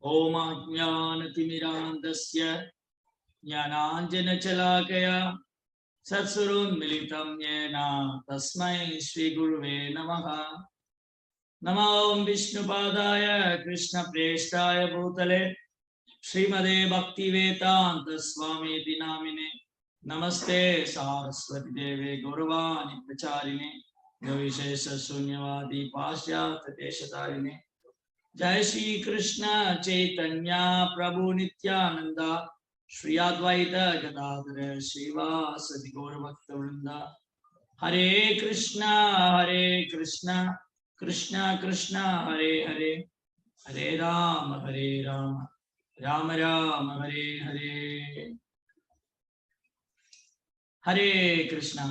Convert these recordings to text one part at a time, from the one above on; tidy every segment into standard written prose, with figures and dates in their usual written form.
ओम अज्ञानतिमिरान्धस्य ज्ञानाञ्जनशलाकया सत्सुरोन्मिलितं येन तस्मै श्रीगुरुवे नमः। नमो विष्णुपादाय कृष्णप्रेष्ठाय भूतले श्रीमदे भक्तिवेदान्त स्वामीति नामिने। नमस्ते सारस्वती देवे गौरवाणी प्रचारिणे निर्विशेष शून्यवादी पाश्चात्य देशतारिणे। जय श्री कृष्ण चैतन्य प्रभु नित्यानंद श्री अद्वैत गदाधर श्रीवासदि गौर भक्तवृंद। हरे कृष्ण कृष्ण कृष्ण हरे हरे, हरे राम राम राम हरे हरे। हरे कृष्णा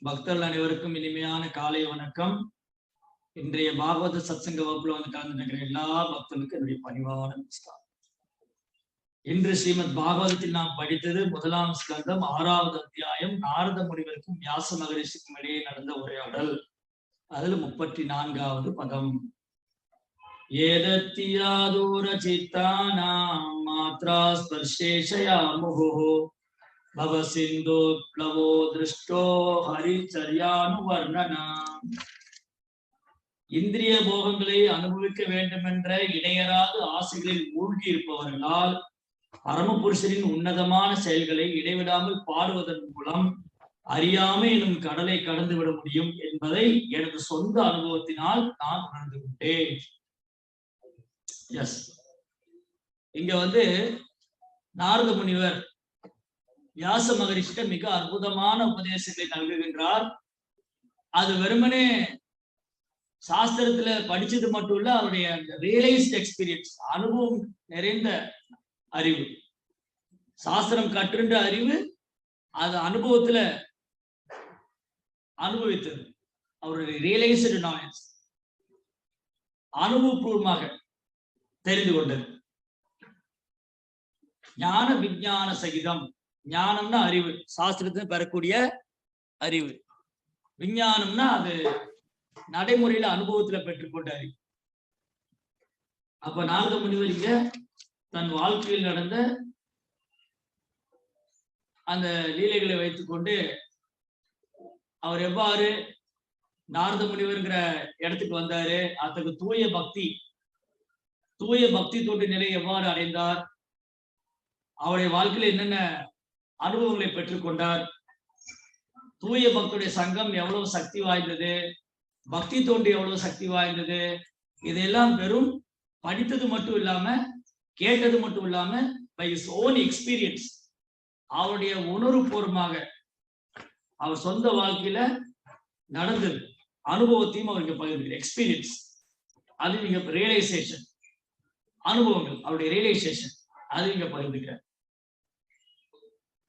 பக்தர்கள் அனைவருக்கும் இனிமையான காலை வணக்கம். இன்றைய பாகவத சத்சங்க வகுப்புல வந்து கலந்து நிற்கிற எல்லா பக்தர்களுக்கும் என்னுடைய பணிவான நமஸ்காரம். இன்று ஸ்ரீமத் பாகவதத்தில் நாம் படித்தது முதலாம் ஸ்கந்தம் 6வது அத்தியாயம். நாரத முனிவருக்கும் வியாச மகரிஷிக்கும் இடையே நடந்த உரையாடல். அதுல 34வது பதம். ஏதத்தியாதூர சித்தானாம் மாத்ரா ஸ்பர்ஷேஷயா முஹோ பவ சிந்தோ ப்ளவோ திருஷ்டோ ஹரிச்சர்யானுவர்ணனம். இந்திரிய போகங்களை அனுபவிக்க வேண்டும் என்ற இடையறாத ஆசைகளில் மூழ்கி இருப்பவர்களால் பரமபுருஷரின் உன்னதமான செயல்களை இடைவிடாமல் பாடுவதன் மூலம் அறியாமை எனும் கடலை கடந்து விட முடியும் என்பதை எனது சொந்த அனுபவத்தினால் நான் உணர்ந்து கொண்டேன். எஸ், இங்க வந்து நாரத முனிவர் வியாச மகரிஷிட்ட மிக அற்புதமான உபதேசங்களை நல்குகின்றார். அது வெறுமனே சாஸ்திரத்துல படிச்சது மட்டும் இல்ல, அவருடைய ரியலைஸ்ட் எக்ஸ்பீரியன்ஸ், அனுபவம் நிறைந்த அறிவு. சாஸ்திரம் கற்றுன்ற அறிவு, அது அனுபவத்துல அனுபவித்தது. அவருடைய ரியலைஸ்டு நாலேஜ் அனுபவபூர்வமாக தெரிந்து கொண்டது. ஞான விஞ்ஞான சகிதம். ஞானம்னா அறிவு, சாஸ்திரத்துல பெறக்கூடிய அறிவு. விஞ்ஞானம்னா அது நடைமுறையில அனுபவத்துல பெற்றுக்கொண்ட அறிவு. அப்ப நாரத முனிவர் இங்க தன் வாழ்க்கையில் நடந்த அந்த லீலைகளை வைத்துக்கொண்டு அவர் எவ்வாறு நாரத முனிவர்ங்கிற இடத்துக்கு வந்தாரு, அதுக்கு தூய பக்தி தோன்ற நிலை எவ்வாறு அடைந்தார், அவருடைய வாழ்க்கையில என்னென்ன அனுபவங்களை பெற்றுக்கொண்டார், தூய பக்தியுடைய சங்கம் எவ்வளவு சக்தி வாய்ந்தது, பக்தி தோண்டி எவ்வளவு சக்தி வாய்ந்தது, இதெல்லாம் வெறும் படித்தது மட்டும் இல்லாம கேட்டது மட்டும் இல்லாம பை ஹிஸ் ஓன் எக்ஸ்பீரியன்ஸ், அவருடைய உணர்வுபூர்வமாக அவர் சொந்த வாழ்க்கையில நடந்தது அனுபவத்தையும் அவருக்கு பகிர்ந்து எக்ஸ்பீரியன்ஸ். அது நீங்க ரியலைசேஷன், அனுபவங்கள், அவருடைய ரியலைசேஷன் அது நீங்க பகிர்ந்துக்கிறார்.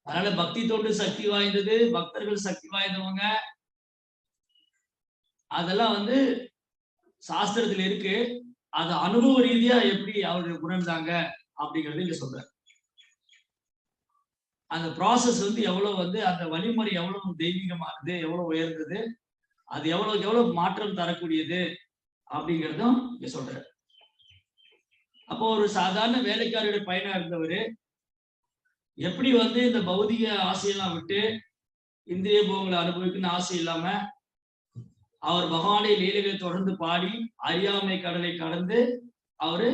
அதனால பக்தி தொண்டு சக்தி வாய்ந்தது, பக்தர்கள் சக்தி வாய்ந்தவங்க, அதெல்லாம் வந்து சாஸ்திரத்துல இருக்கு. அது அனுபவ ரீதியா எப்படி அவர்கள் உணர்ந்தாங்க அப்படிங்கறது இங்க சொல்றாரு. அந்த ப்ராசஸ் வந்து எவ்வளவு வந்து அந்த வழிமுறை எவ்வளவு தெய்வீகமானது, எவ்வளவு உயர்ந்தது, அது எவ்வளவுக்கு எவ்வளவு மாற்றம் தரக்கூடியது அப்படிங்கிறதும் இங்க சொல்றாரு. அப்போ ஒரு சாதாரண வேலைக்காரருடைய பையனா இருந்தவர் எப்படி வந்து இந்த பௌதிக ஆசையெல்லாம் விட்டு இந்திரிய போகங்களை அனுபவிக்கணும்னு ஆசை இல்லாம அவர் பகவானை லீலைகளை தொடர்ந்து பாடி அறியாமை கடலை கடந்து அவரு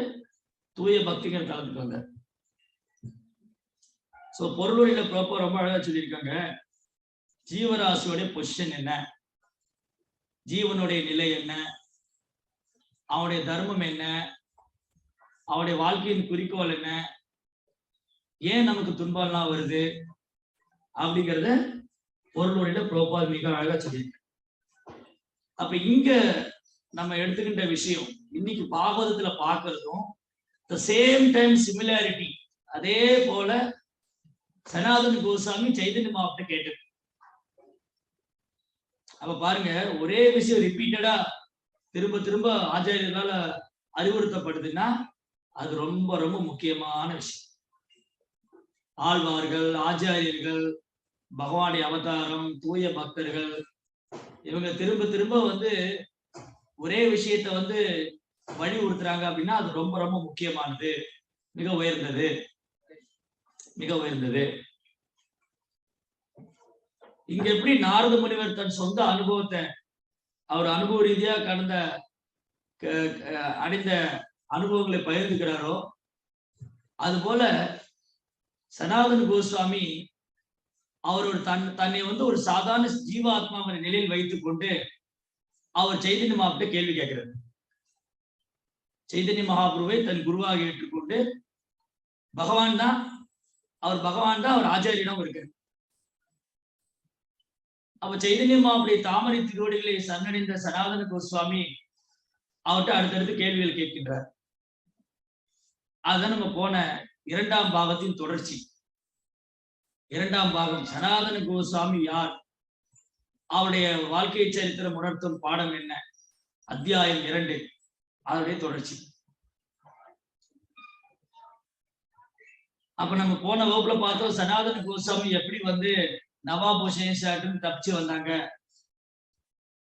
தூய பக்திகள் கலந்துட்டு வந்தார். சோ பொருளுடைய ப்ராப்பர் ரொம்ப அழகா சொல்லியிருக்காங்க. ஜீவராசியோடைய பொசிஷன் என்ன, ஜீவனுடைய நிலை என்ன, அவனுடைய தர்மம் என்ன, அவனுடைய வாழ்க்கையின் குறிக்கோள் என்ன, ஏன் நமக்கு துன்பம்லாம் வருது அப்படிங்கிறத பொருளுடைய ப்ராப்பர் மிக அழகா சொல்லியிருக்க. அப்ப இங்க நம்ம எடுத்துக்கின்ற விஷயம் இன்னைக்கு பாகவதத்துல பார்க்கறதும் த சேம் டைம் சிமிலாரிட்டி. அதே போல சனாதன கோசாமி சைதன்ய மாவட்ட கேட்டது. அப்ப பாருங்க, ஒரே விஷயம் ரிப்பீட்டடா திரும்ப திரும்ப ஆச்சாரியர்களால அறிவுறுத்தப்படுதுன்னா அது ரொம்ப ரொம்ப முக்கியமான விஷயம். ஆழ்வார்கள், ஆச்சாரியர்கள், பகவானுடைய அவதாரம், தூய பக்தர்கள், இவங்க திரும்ப திரும்ப வந்து ஒரே விஷயத்த வந்து வலியுறுத்துறாங்க அப்படின்னா அது ரொம்ப ரொம்ப முக்கியமானது, மிக உயர்ந்தது, மிக உயர்ந்தது. இங்க எப்படி நாரத முனிவர் தன் சொந்த அனுபவத்தை அவர் அனுபவ ரீதியா கடந்த அடைந்த அனுபவங்களை பகிர்ந்துக்கிறாரோ, அது போல சனாதன கோஸ்வாமி அவரோட தன்னை வந்து ஒரு சாதாரண ஜீவாத்மாவின் நிலையில் வைத்துக் கொண்டு அவர் சைதன்ய மகாபிட்ட கேள்வி கேட்கிறார். சைதன்ய மகாபிரபுவை தன் குருவாக ஏற்றுக்கொண்டு பகவான் தான் அவர் ஆச்சாரியிடம் இருக்கார். அப்ப சைதன்ய மகாபுடைய தாமரை திருவடிகளை சரணடைந்த சனாதன கோஸ்வாமி அவர்கிட்ட அடுத்தடுத்து கேள்விகள் கேட்கின்றார். அதுதான் நம்ம போன 2ஆம் பாகத்தின் தொடர்ச்சி. 2ஆம் பாகம் சனாதன கோஸ்வாமி யார், அவருடைய வாழ்க்கை சரித்திரம் உணர்த்தும் பாடம் என்ன, அத்தியாயம் 2 அதனுடைய தொடர்ச்சி. அப்ப நம்ம போன வகுப்புல பார்த்தோம் சனாதன கோஸ்வாமி எப்படி வந்து நவாப் ஹுசைன் ஷாட்டுன்னு தப்பிச்சு வந்தாங்க.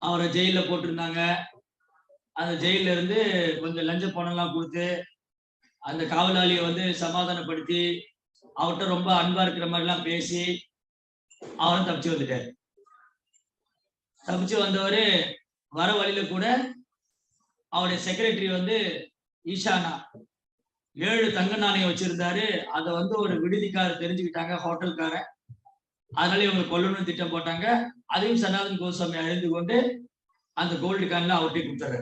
அவரை ஜெயில போட்டிருந்தாங்க. அந்த ஜெயில இருந்து கொஞ்சம் லஞ்ச பணம் எல்லாம் கொடுத்து அந்த காவலாளியை வந்து சமாதானப்படுத்தி அவர்கிட்ட ரொம்ப அன்பா இருக்கிற மாதிரி எல்லாம் பேசி அவரும் தப்பிச்சு வந்துட்டாரு. தப்பிச்சு வந்தவரு வர வழியில கூட அவருடைய செக்ரட்டரி வந்து ஈஷானா 7 தங்க நாணயம் வச்சிருந்தாரு. அதை வந்து ஒரு விடுதிக்காரர் தெரிஞ்சுக்கிட்டாங்க, ஹோட்டல்காரன். அதனால இவங்க கொல்லணும்னு திட்டம் போட்டாங்க. அதையும் சனாதன கோஸ்வாமி அறிந்து கொண்டு அந்த கோல்டு கான்ல அவர்கிட்ட கொடுத்தாரு.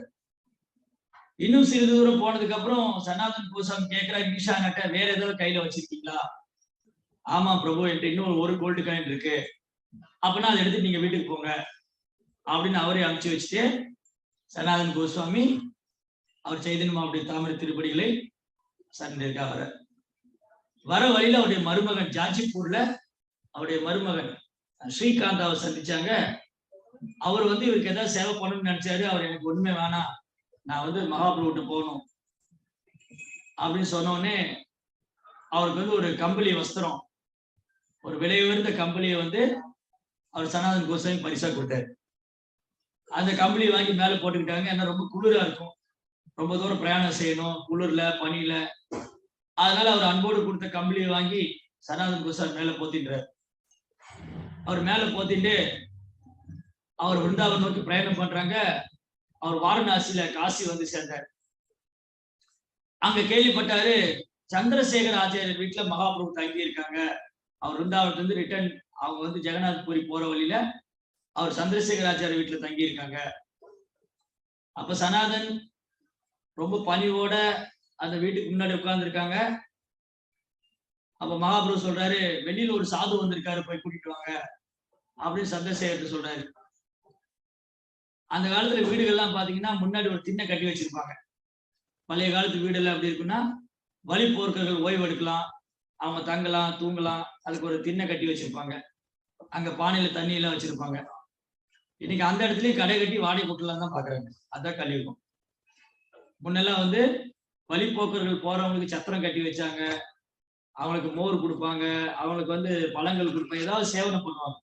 இன்னும் சிறிது தூரம் போனதுக்கு அப்புறம் சனாதன கோஸ்வாமி கேட்கிறார் ஈஷான்கிட்ட, வேற ஏதாவது கையில வச்சிருக்கீங்களா? ஆமா பிரபு, என்கிட்ட இன்னும் ஒரு கோல்டு காயின் இருக்கு, அப்படின்னா அதை எடுத்து நீங்க வீட்டுக்கு போங்க அப்படின்னு அவரே அனுப்பிச்சு வச்சுட்டு சனாதன கோஸ்வாமி அவர் சைதன்ய மகாபுடைய தாமரை திருப்படிகளை சரண்டிருக்காக வர வழியில அவருடைய மருமகன் ஜாஜிப்பூர்ல அவருடைய மருமகன் ஸ்ரீகாந்தாவை சந்திச்சாங்க. அவர் வந்து இவருக்கு ஏதாவது சேவை பண்ணணும்னு நினைச்சாரு. அவர் எனக்கு ஒண்ணுமே வேணாம், நான் வந்து மகாபிரபுட்ட போகணும் அப்படின்னு சொன்னோடனே அவருக்கு வந்து ஒரு கம்பளி வஸ்திரம், ஒரு விலை உயர்ந்த கம்பளியை வந்து அவர் சனாதன கோஸ்வாமி பரிசா கொடுத்தாரு. அந்த கம்பளியை வாங்கி மேல போட்டுக்கிட்டாங்க. ஏன்னா ரொம்ப குளிரா இருக்கும், ரொம்ப தூரம் பிரயாணம் செய்யணும் குளிர்ல பனியில. அதனால அவர் அன்போடு கொடுத்த கம்பளியை வாங்கி சனாதன கோஸ்வாமி மேல போத்தின்றார். அவர் மேல போத்திட்டு அவர் விருந்தாவன் நோக்கி பிரயாணம் பண்றாங்க. அவர் வாரணாசியில காசி வந்து சேர்ந்தார். அங்க கேள்விப்பட்டாரு சந்திரசேகர் ஆச்சாரியர் வீட்டுல மகாபிரபு தங்கி இருக்காங்க. அவர் விருந்தாவனத்துல இருந்து ரிட்டர்ன் அவங்க வந்து ஜெகநாத் பூரி போற வழியில அவர் சந்திரசேகர் ஆச்சாரிய வீட்டுல தங்கி இருக்காங்க. அப்ப சனாதன் ரொம்ப பணிவோட அந்த வீட்டுக்கு முன்னாடி உட்கார்ந்து இருக்காங்க. அப்ப மகாபிரபு சொல்றாரு, வெளியில ஒரு சாது வந்திருக்காரு, போய் கூட்டிட்டு வாங்க அப்படின்னு சந்திரசேகர் சொல்றாரு. அந்த காலத்துல வீடுகள்லாம் பாத்தீங்கன்னா முன்னாடி ஒரு திண்ணை கட்டி வச்சிருப்பாங்க. பழைய காலத்து வீடெல்லாம் எப்படி இருக்குன்னா வழி போர்க்கர்கள் ஓய்வு எடுக்கலாம், அவங்க தங்கலாம் தூங்கலாம், அதுக்கு ஒரு திண்ணை கட்டி வச்சிருப்பாங்க. அங்க பானையில தண்ணி எல்லாம் வச்சிருப்பாங்க. இன்னைக்கு அந்த இடத்துலயும் கடை கட்டி வாடகை போட்டுலாம் தான் பாக்குறாங்க. அதான் கலியுகம். முன்னெல்லாம் வந்து வழிபோக்கர்கள் போறவங்களுக்கு சத்திரம் கட்டி வச்சாங்க, அவங்களுக்கு மோர் கொடுப்பாங்க, அவங்களுக்கு வந்து பழங்கள் கொடுப்பாங்க, ஏதாவது சேவனை பண்ணுவாங்க.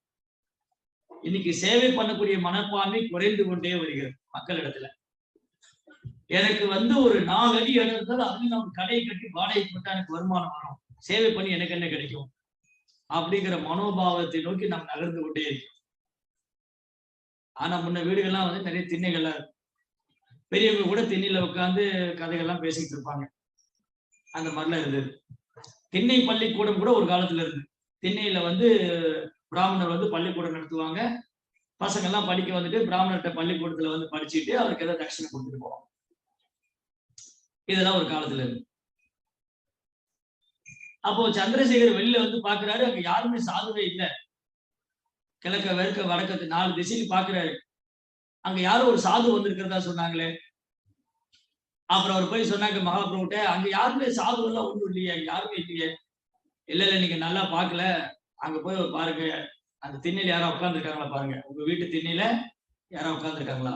இன்னைக்கு சேவை பண்ணக்கூடிய மனப்பான்மை குறைந்து கொண்டே வருகிறது மக்களிடத்துல. எனக்கு வந்து ஒரு 4 அடி இடம் இருந்தாலும் அதுலயும் நம்ம கடையை கட்டி வாடகை போட்டா எனக்கு வருமானம் வரும், சேவை பண்ணி எனக்கு என்ன கிடைக்கும் அப்படிங்கிற மனோபாவத்தை நோக்கி நம்ம நகர்ந்து கொண்டே இருக்கோம். ஆனா முன்ன வீடுகள்லாம் வந்து நிறைய திண்ணைகள்லாம் இருக்கும். பெரியவங்க கூட திண்ணையில உட்காந்து கதைகள்லாம் பேசிக்கிட்டு இருப்பாங்க. அந்த மாதிரிலாம் இருந்தது. திண்ணை பள்ளிக்கூடம் கூட ஒரு காலத்துல இருந்து. திண்ணையில வந்து பிராமணர் வந்து பள்ளிக்கூடம் நடத்துவாங்க. பசங்க எல்லாம் படிக்க வந்துட்டு பிராமணர்கிட்ட பள்ளிக்கூடத்துல வந்து படிச்சுட்டு அவருக்கு ஏதாவது தட்சணை கொடுத்துட்டு போவாங்க. இதெல்லாம் ஒரு காலத்துல இருக்கு. அப்போ சந்திரசேகர் வெளியில வந்து பாக்குறாரு, அங்க யாருமே சாதுவே இல்லை. கிழக்க வெறுக்க வடக்கத்து 4 திசையில் பாக்குறாரு. அங்க யாரும் ஒரு சாது வந்திருக்கிறதா சொன்னாங்களே. அப்புறம் அவர் போய் சொன்னாங்க மகாபிரபுட்ட, அங்க யாருமே சாது எல்லாம் ஒண்ணும் இல்லையே, யாருமே இல்லையே. இல்ல நீங்க நல்லா பாக்கல, அங்க போய் பாருங்க, அந்த திண்ணையில யாரோ உட்கார்ந்துருக்காங்களா பாருங்க, உங்க வீட்டு திண்ணையில யாரோ உட்கார்ந்துருக்காங்களா?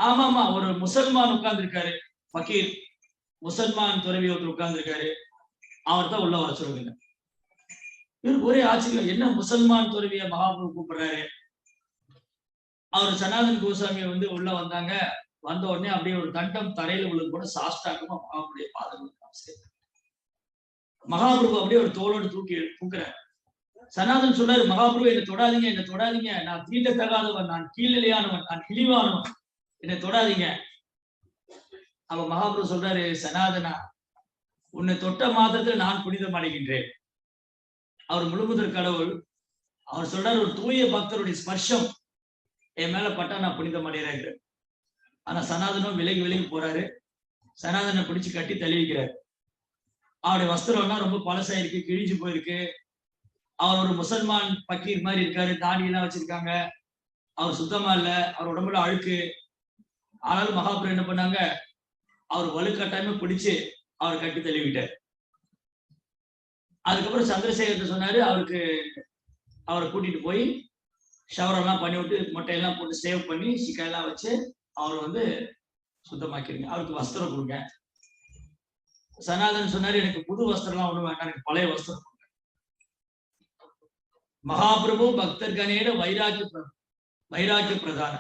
ஆமா, ஒரு முசல்மான் உட்கார்ந்துருக்காரு, ஃபக்கீர் முசல்மான் துறவி ஒருத்தர் உட்கார்ந்துருக்காரு, அவர் தான் உள்ள வர சொல்லுங்க. இவருக்கு ஒரே ஆச்சரியம், என்ன முசல்மான் துறவிய மகாபிரபு கூப்பிடுறாரு. அவர் சனாதன கோஸ்வாமியை வந்து உள்ள வந்தாங்க. வந்த உடனே அப்படியே ஒரு தண்டம் தரையில விழுந்து கூட சாஷ்டாங்கமா மகாபுருடைய பாதங்களுக்கு மகாபிரபு அப்படியே ஒரு தோளோடு தூக்குறாரு. சனாதன் சொல்றாரு, மகாபிரபு என்னை தொடாதீங்க, என்னை தொடாதீங்க, நான் தீண்டத்தகாதவன், நான் கீழ்நிலையானவன், நான் இழிவானவன், என்னை தொடாதீங்க. அப்ப மகாபிரபு சொல்றாரு, சனாதனா, உன்னை தொட்ட மாத்திரத்தில் நான் புனிதம் அடைகின்றேன். அவர் முழுமுதற் கடவுள். அவர் சொல்றாரு, ஒரு தூய பக்தருடைய ஸ்பர்ஷம் என் மேல பட்டா நான் புனிதம் அடைகிறேன். ஆனா சனாதனம் விலகி விலகி போறாரு. சனாதனை பிடிச்சு கட்டி தள்ளி வைக்கிறாரு. அவருடைய வஸ்திரம்லாம் ரொம்ப பழசாயிருக்கு, கிழிஞ்சு போயிருக்கு. அவர் ஒரு முசல்மான் பக்கீர் மாதிரி இருக்காரு, தாடி எல்லாம் வச்சிருக்காங்க. அவர் சுத்தமா இல்ல, அவர் உடம்புல அழுக்கு. ஆனாலும் மகாபுரம் என்ன பண்ணாங்க, அவர் வலுக்கட்டாயமா பிடிச்சு அவர் கட்டி தள்ளிவிட்டார். அதுக்கப்புறம் சந்திரசேகர் சொன்னாரு, அவரை கூட்டிட்டு போய் ஷவர் எல்லாம் பண்ணி விட்டு மொட்டையெல்லாம் போட்டு சேவ் பண்ணி சிக்காயெல்லாம் வச்சு அவர் சுத்தமாக்கிருங்க, அவருக்கு வஸ்திரம் கொடுங்க. சனாதன் சொன்னாரு, எனக்கு புது வஸ்திரம்லாம் ஒண்ணு வேண்டாம், எனக்கு பழைய வஸ்திரம். மகாபிரபு பக்தர்கனேட வைராக்கிய பிரதான.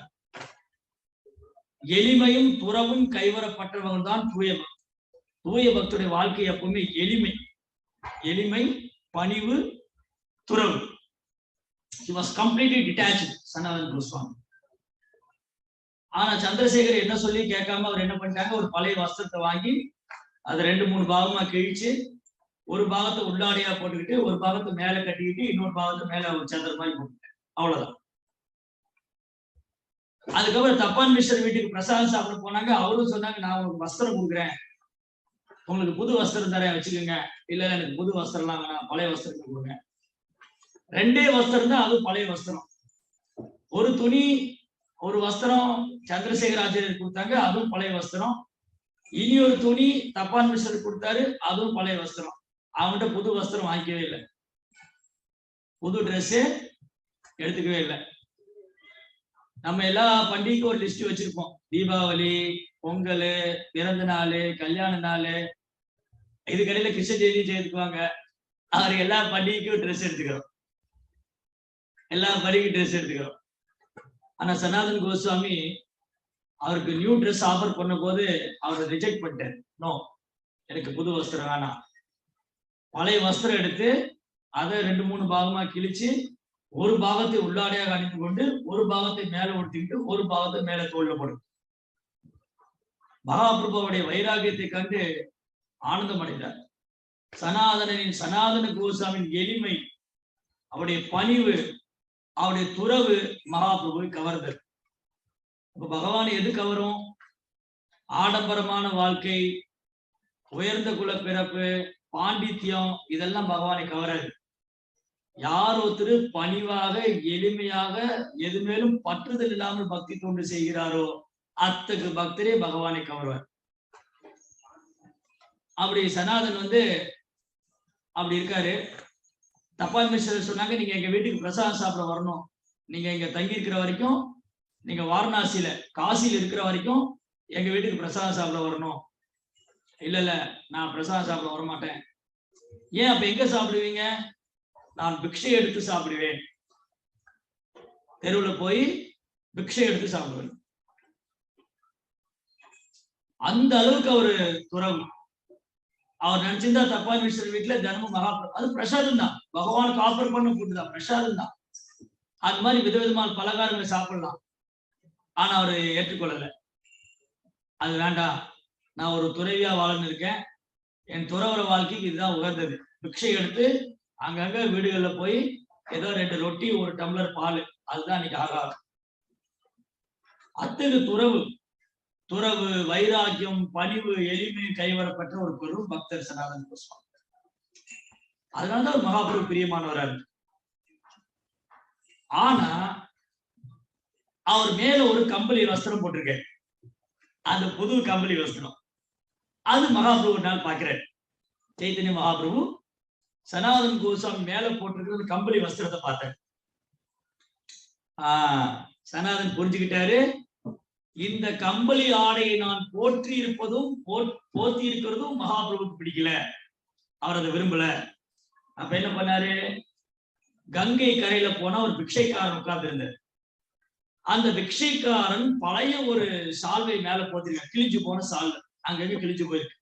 எளிமையும் துறவும் கைவரப்பட்டவர்கள் தான் தூய பக்தர். தூய பக்தருடைய வாழ்க்கை எப்பவுமே எளிமை, பணிவு, துறவு. He was completely detached, Sanatan Goswami. ஆனா சந்திரசேகர் என்ன சொல்லி கேட்காம அவர் என்ன பண்ணிட்டாங்க, ஒரு பழைய வஸ்திரத்தை வாங்கி அதை 2-3 பாகமா கிழிச்சு ஒரு பாகத்தை உள்ளாடையா போட்டுக்கிட்டு ஒரு பாகத்தை மேல கட்டிக்கிட்டு இன்னொரு பாகத்தை மேல ஒரு சந்திர மாதிரி போட்டுட்டேன். அவ்வளவுதான். அதுக்கப்புறம் தப்பான் மிஸ்டர் வீட்டுக்கு பிரசாதம் சாப்பிட போனாங்க. அவரும் சொன்னாங்க, நான் உங்களுக்கு வஸ்திரம் கொடுக்குறேன், உங்களுக்கு புது வஸ்திரம் தரேன், வச்சுக்கோங்க. இல்ல எனக்கு புது வஸ்திரம்லாம் வேணாம், பழைய வஸ்திரத்தை கொடுங்க. 2 வஸ்திரம் தான், அதுவும் பழைய வஸ்திரம். ஒரு துணி ஒரு வஸ்திரம் சந்திரசேகர் ஆச்சாரியர் கொடுத்தாங்க, அதுவும் பழைய வஸ்திரம். இனி ஒரு துணி தப்பான் மிஸ்டர் கொடுத்தாரு, அதுவும் பழைய வஸ்திரம். அவன்கிட்ட புது வஸ்திரம் வாங்கிக்கவே இல்லை, புது ட்ரெஸ் எடுத்துக்கவே இல்லை. நம்ம எல்லா பண்டிகைக்கும் ஒரு லிஸ்ட் வச்சிருப்போம். தீபாவளி, பொங்கல், பிறந்த நாள், கல்யாண நாள், இதுக்கடையில கிருஷ்ண ஜெயந்தி சேர்த்துக்குவாங்க. அவர் எல்லா பண்டிகைக்கும் ட்ரெஸ் எடுத்துக்கிறோம், எல்லா பண்டிகைக்கும் ட்ரெஸ் எடுத்துக்கிறோம். ஆனா சனாதன் கோஸ்வாமி அவருக்கு நியூ ட்ரெஸ் ஆஃபர் பண்ண போது அவர் ரிஜெக்ட் பண்ணிட்டார். நோ, எனக்கு புது வஸ்திரம் வேணாம். பழைய வஸ்திரம் எடுத்து அதை 2-3 பாகமா கிழிச்சு ஒரு பாகத்தை உள்ளாடையாக அணிந்து கொண்டு ஒரு பாகத்தை மேல ஒட்டிக்கிட்டு ஒரு பாகத்தை மேல தோல்ல போடும். மகாபிரபுவுடைய வைராகியத்தை கண்டு ஆனந்தம் அடைந்தார். சனாதன கோஸ்வாமியின் எளிமை, அவருடைய பணிவு, அவருடைய துறவு மகாபிரபுவை கவர்ந்தது. இப்ப பகவான் எது கவரும்? ஆடம்பரமான வாழ்க்கை, உயர்ந்த குல பிறப்பு, பாண்டித்யம், இதெல்லாம் பகவானை கவராது. யார் ஒருத்தர் பணிவாக எளிமையாக எது மேலும் பற்றுதல் இல்லாமல் பக்தி தொண்டு செய்கிறாரோ அத்தகு பக்தரே பகவானை கவர்வார். அப்படி சனாதன் அப்படி இருக்காரு. தப்பான் மிஸ்டர் சொன்னாங்க, நீங்க எங்க வீட்டுக்கு பிரசாதம் சாப்பிட வரணும், நீங்க இங்க தங்கி இருக்கிற வரைக்கும், நீங்க வாரணாசியில காசியில் இருக்கிற வரைக்கும் எங்க வீட்டுக்கு பிரசாதம் சாப்பிட வரணும். இல்ல நான் பிரசாதம் சாப்பிட வரமாட்டேன். ஏன்? அப்ப எங்க சாப்பிடுவீங்க? நான் பிக்ஷை எடுத்து சாப்பிடுவேன், தெருவுல போய் பிக்ஷை எடுத்து சாப்பிடுவேன். அந்த அளவுக்கு அவரு துறவு. அவர் நினைச்சிருந்தா தப்பான் மிஸ்டர் வீட்டுல தினமும் அது பிரசாதம் தான், பகவானுக்கு ஆஃபர் பண்ண ஃபுட் தான், பிரசாதம் தான். அது மாதிரி விதவிதமான பலகாரங்களை சாப்பிடலாம். ஆனா அவரு ஏற்றுக்கொள்ளல. அது வேண்டாம், நான் ஒரு துறவியா வாழன்னு இருக்கேன், என் துறவர வாழ்க்கைக்கு இதுதான் உகந்தது. பிக்ஷை எடுத்து அங்கங்க வீடுகள்ல போய் ஏதோ 2 ரொட்டி 1 டம்ளர் பால், அதுதான் இன்னைக்கு ஆகாரம். அத்தகு துறவு, வைராக்கியம், பணிவு, எளிமை கைவரப்பட்ட ஒரு பெரும் பக்தர் சனாதன் கோஸ்வாமி. அதனாலதான் மகாபிரபு பிரியமானவரா இருக்கு. ஆனா அவர் மேல ஒரு கம்பளி வஸ்திரம் போட்டிருக்காரு, அந்த புது கம்பளி வஸ்திரம். அது மகாபிரபு ஒரு நாள் பாக்குறாரு. சைத்தன்ய மகாபிரபு சனாதன் கோஸ்வாமி மேல போட்டிருக்கிற கம்பளி வஸ்திரத்தை பார்த்தாரு. சனாதன் புரிஞ்சுக்கிட்டாரு, இந்த கம்பளி ஆடையை நான் போற்றி இருக்கிறதும் மகாபிரபுக்கு பிடிக்கல, அவர் அதை விரும்பல. அப்ப என்ன பண்ணாரு, கங்கை கரையில போனா ஒரு பிக்ஷைக்காரன் உட்கார்ந்து இருந்தார். அந்த பிக்ஷைக்காரன் பழைய ஒரு சால்வை மேல போத்திருக்க, கிழிஞ்சு போன சால்வை, அங்கங்க கிழிஞ்சு போயிருக்கு.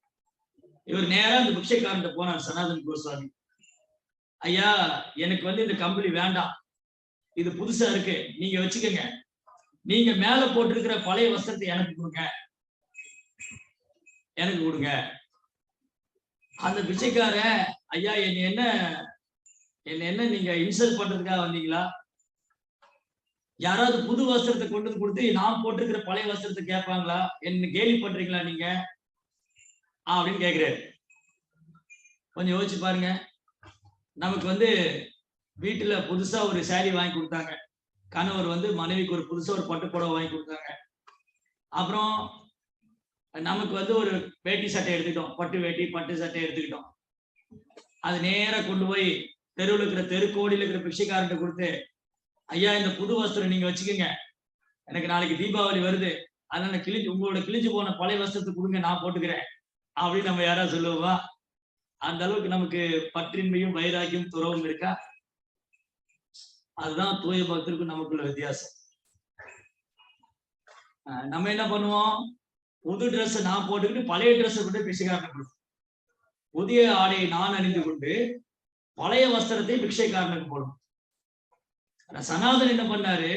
இவர் நேரா அந்த பிக்ஷைக்காரன் போனார் சனாதன் கோஸ்வாமி. ஐயா, எனக்கு இந்த கம்பளி வேண்டாம், இது புதுசா இருக்கு, நீங்க வச்சுக்கோங்க, நீங்க மேல போட்டிருக்கிற பழைய வஸ்திரத்தை எனக்கு கொடுங்க, எனக்கு கொடுங்க. அந்த பிச்சைக்காரன், ஐயா என்ன என்ன நீங்க இன்சல்ட் பண்றதுக்காக வந்தீங்களா? யாராவது புது வஸ்திரத்தை கொண்டு வந்து கொடுத்து நான் போட்டிருக்கிற பழைய வஸ்திரத்தை கேட்பாங்களா? என்ன கேலி பண்றீங்களா நீங்க அப்படின்னு கேட்கிறாரு. கொஞ்சம் யோசிச்சு பாருங்க. நமக்கு வீட்டுல புதுசா ஒரு சாரி வாங்கி கொடுத்தாங்க, கணவர் மனைவிக்கு ஒரு புதுசா ஒரு பட்டு புடவை வாங்கி கொடுத்தாங்க. அப்புறம் நமக்கு ஒரு வேட்டி சட்டை எடுத்துக்கிட்டோம், பட்டு வேட்டி பட்டு சட்டை எடுத்துக்கிட்டோம். அது நேரா கொண்டு போய் தெருவில் இருக்கிற தெருக்கோடியில் இருக்கிற பிச்சைக்காரன்ட்ட கொடுத்து, ஐயா இந்த புது வஸ்திரம் நீங்க வச்சுக்கோங்க, எனக்கு நாளைக்கு தீபாவளி வருது, அதனால உங்களோட கிழிஞ்சு போன பழைய வஸ்திரத்தை கொடுங்க, நான் போட்டுக்கிறேன் அப்படின்னு நம்ம யாராவது சொல்லுவா? அந்த அளவுக்கு நமக்கு பற்றின்மையும் வைராக்கியம் துறவும் இருக்கா? அதுதான் தூய பக்தருக்கும் நமக்குள்ள வித்தியாசம். நம்ம என்ன பண்ணுவோம்? புது ட்ரெஸ் நான் போட்டுக்கிட்டு பழைய ட்ரெஸ் கொண்டு பிச்சைக்காரனுக்கு கொடுப்போம். புதிய ஆடையை நான் அணிந்து கொண்டு பழைய வஸ்திரத்தை பிச்சைக்காரனுக்கு போடும். சனாதன் என்ன பண்ணாரு?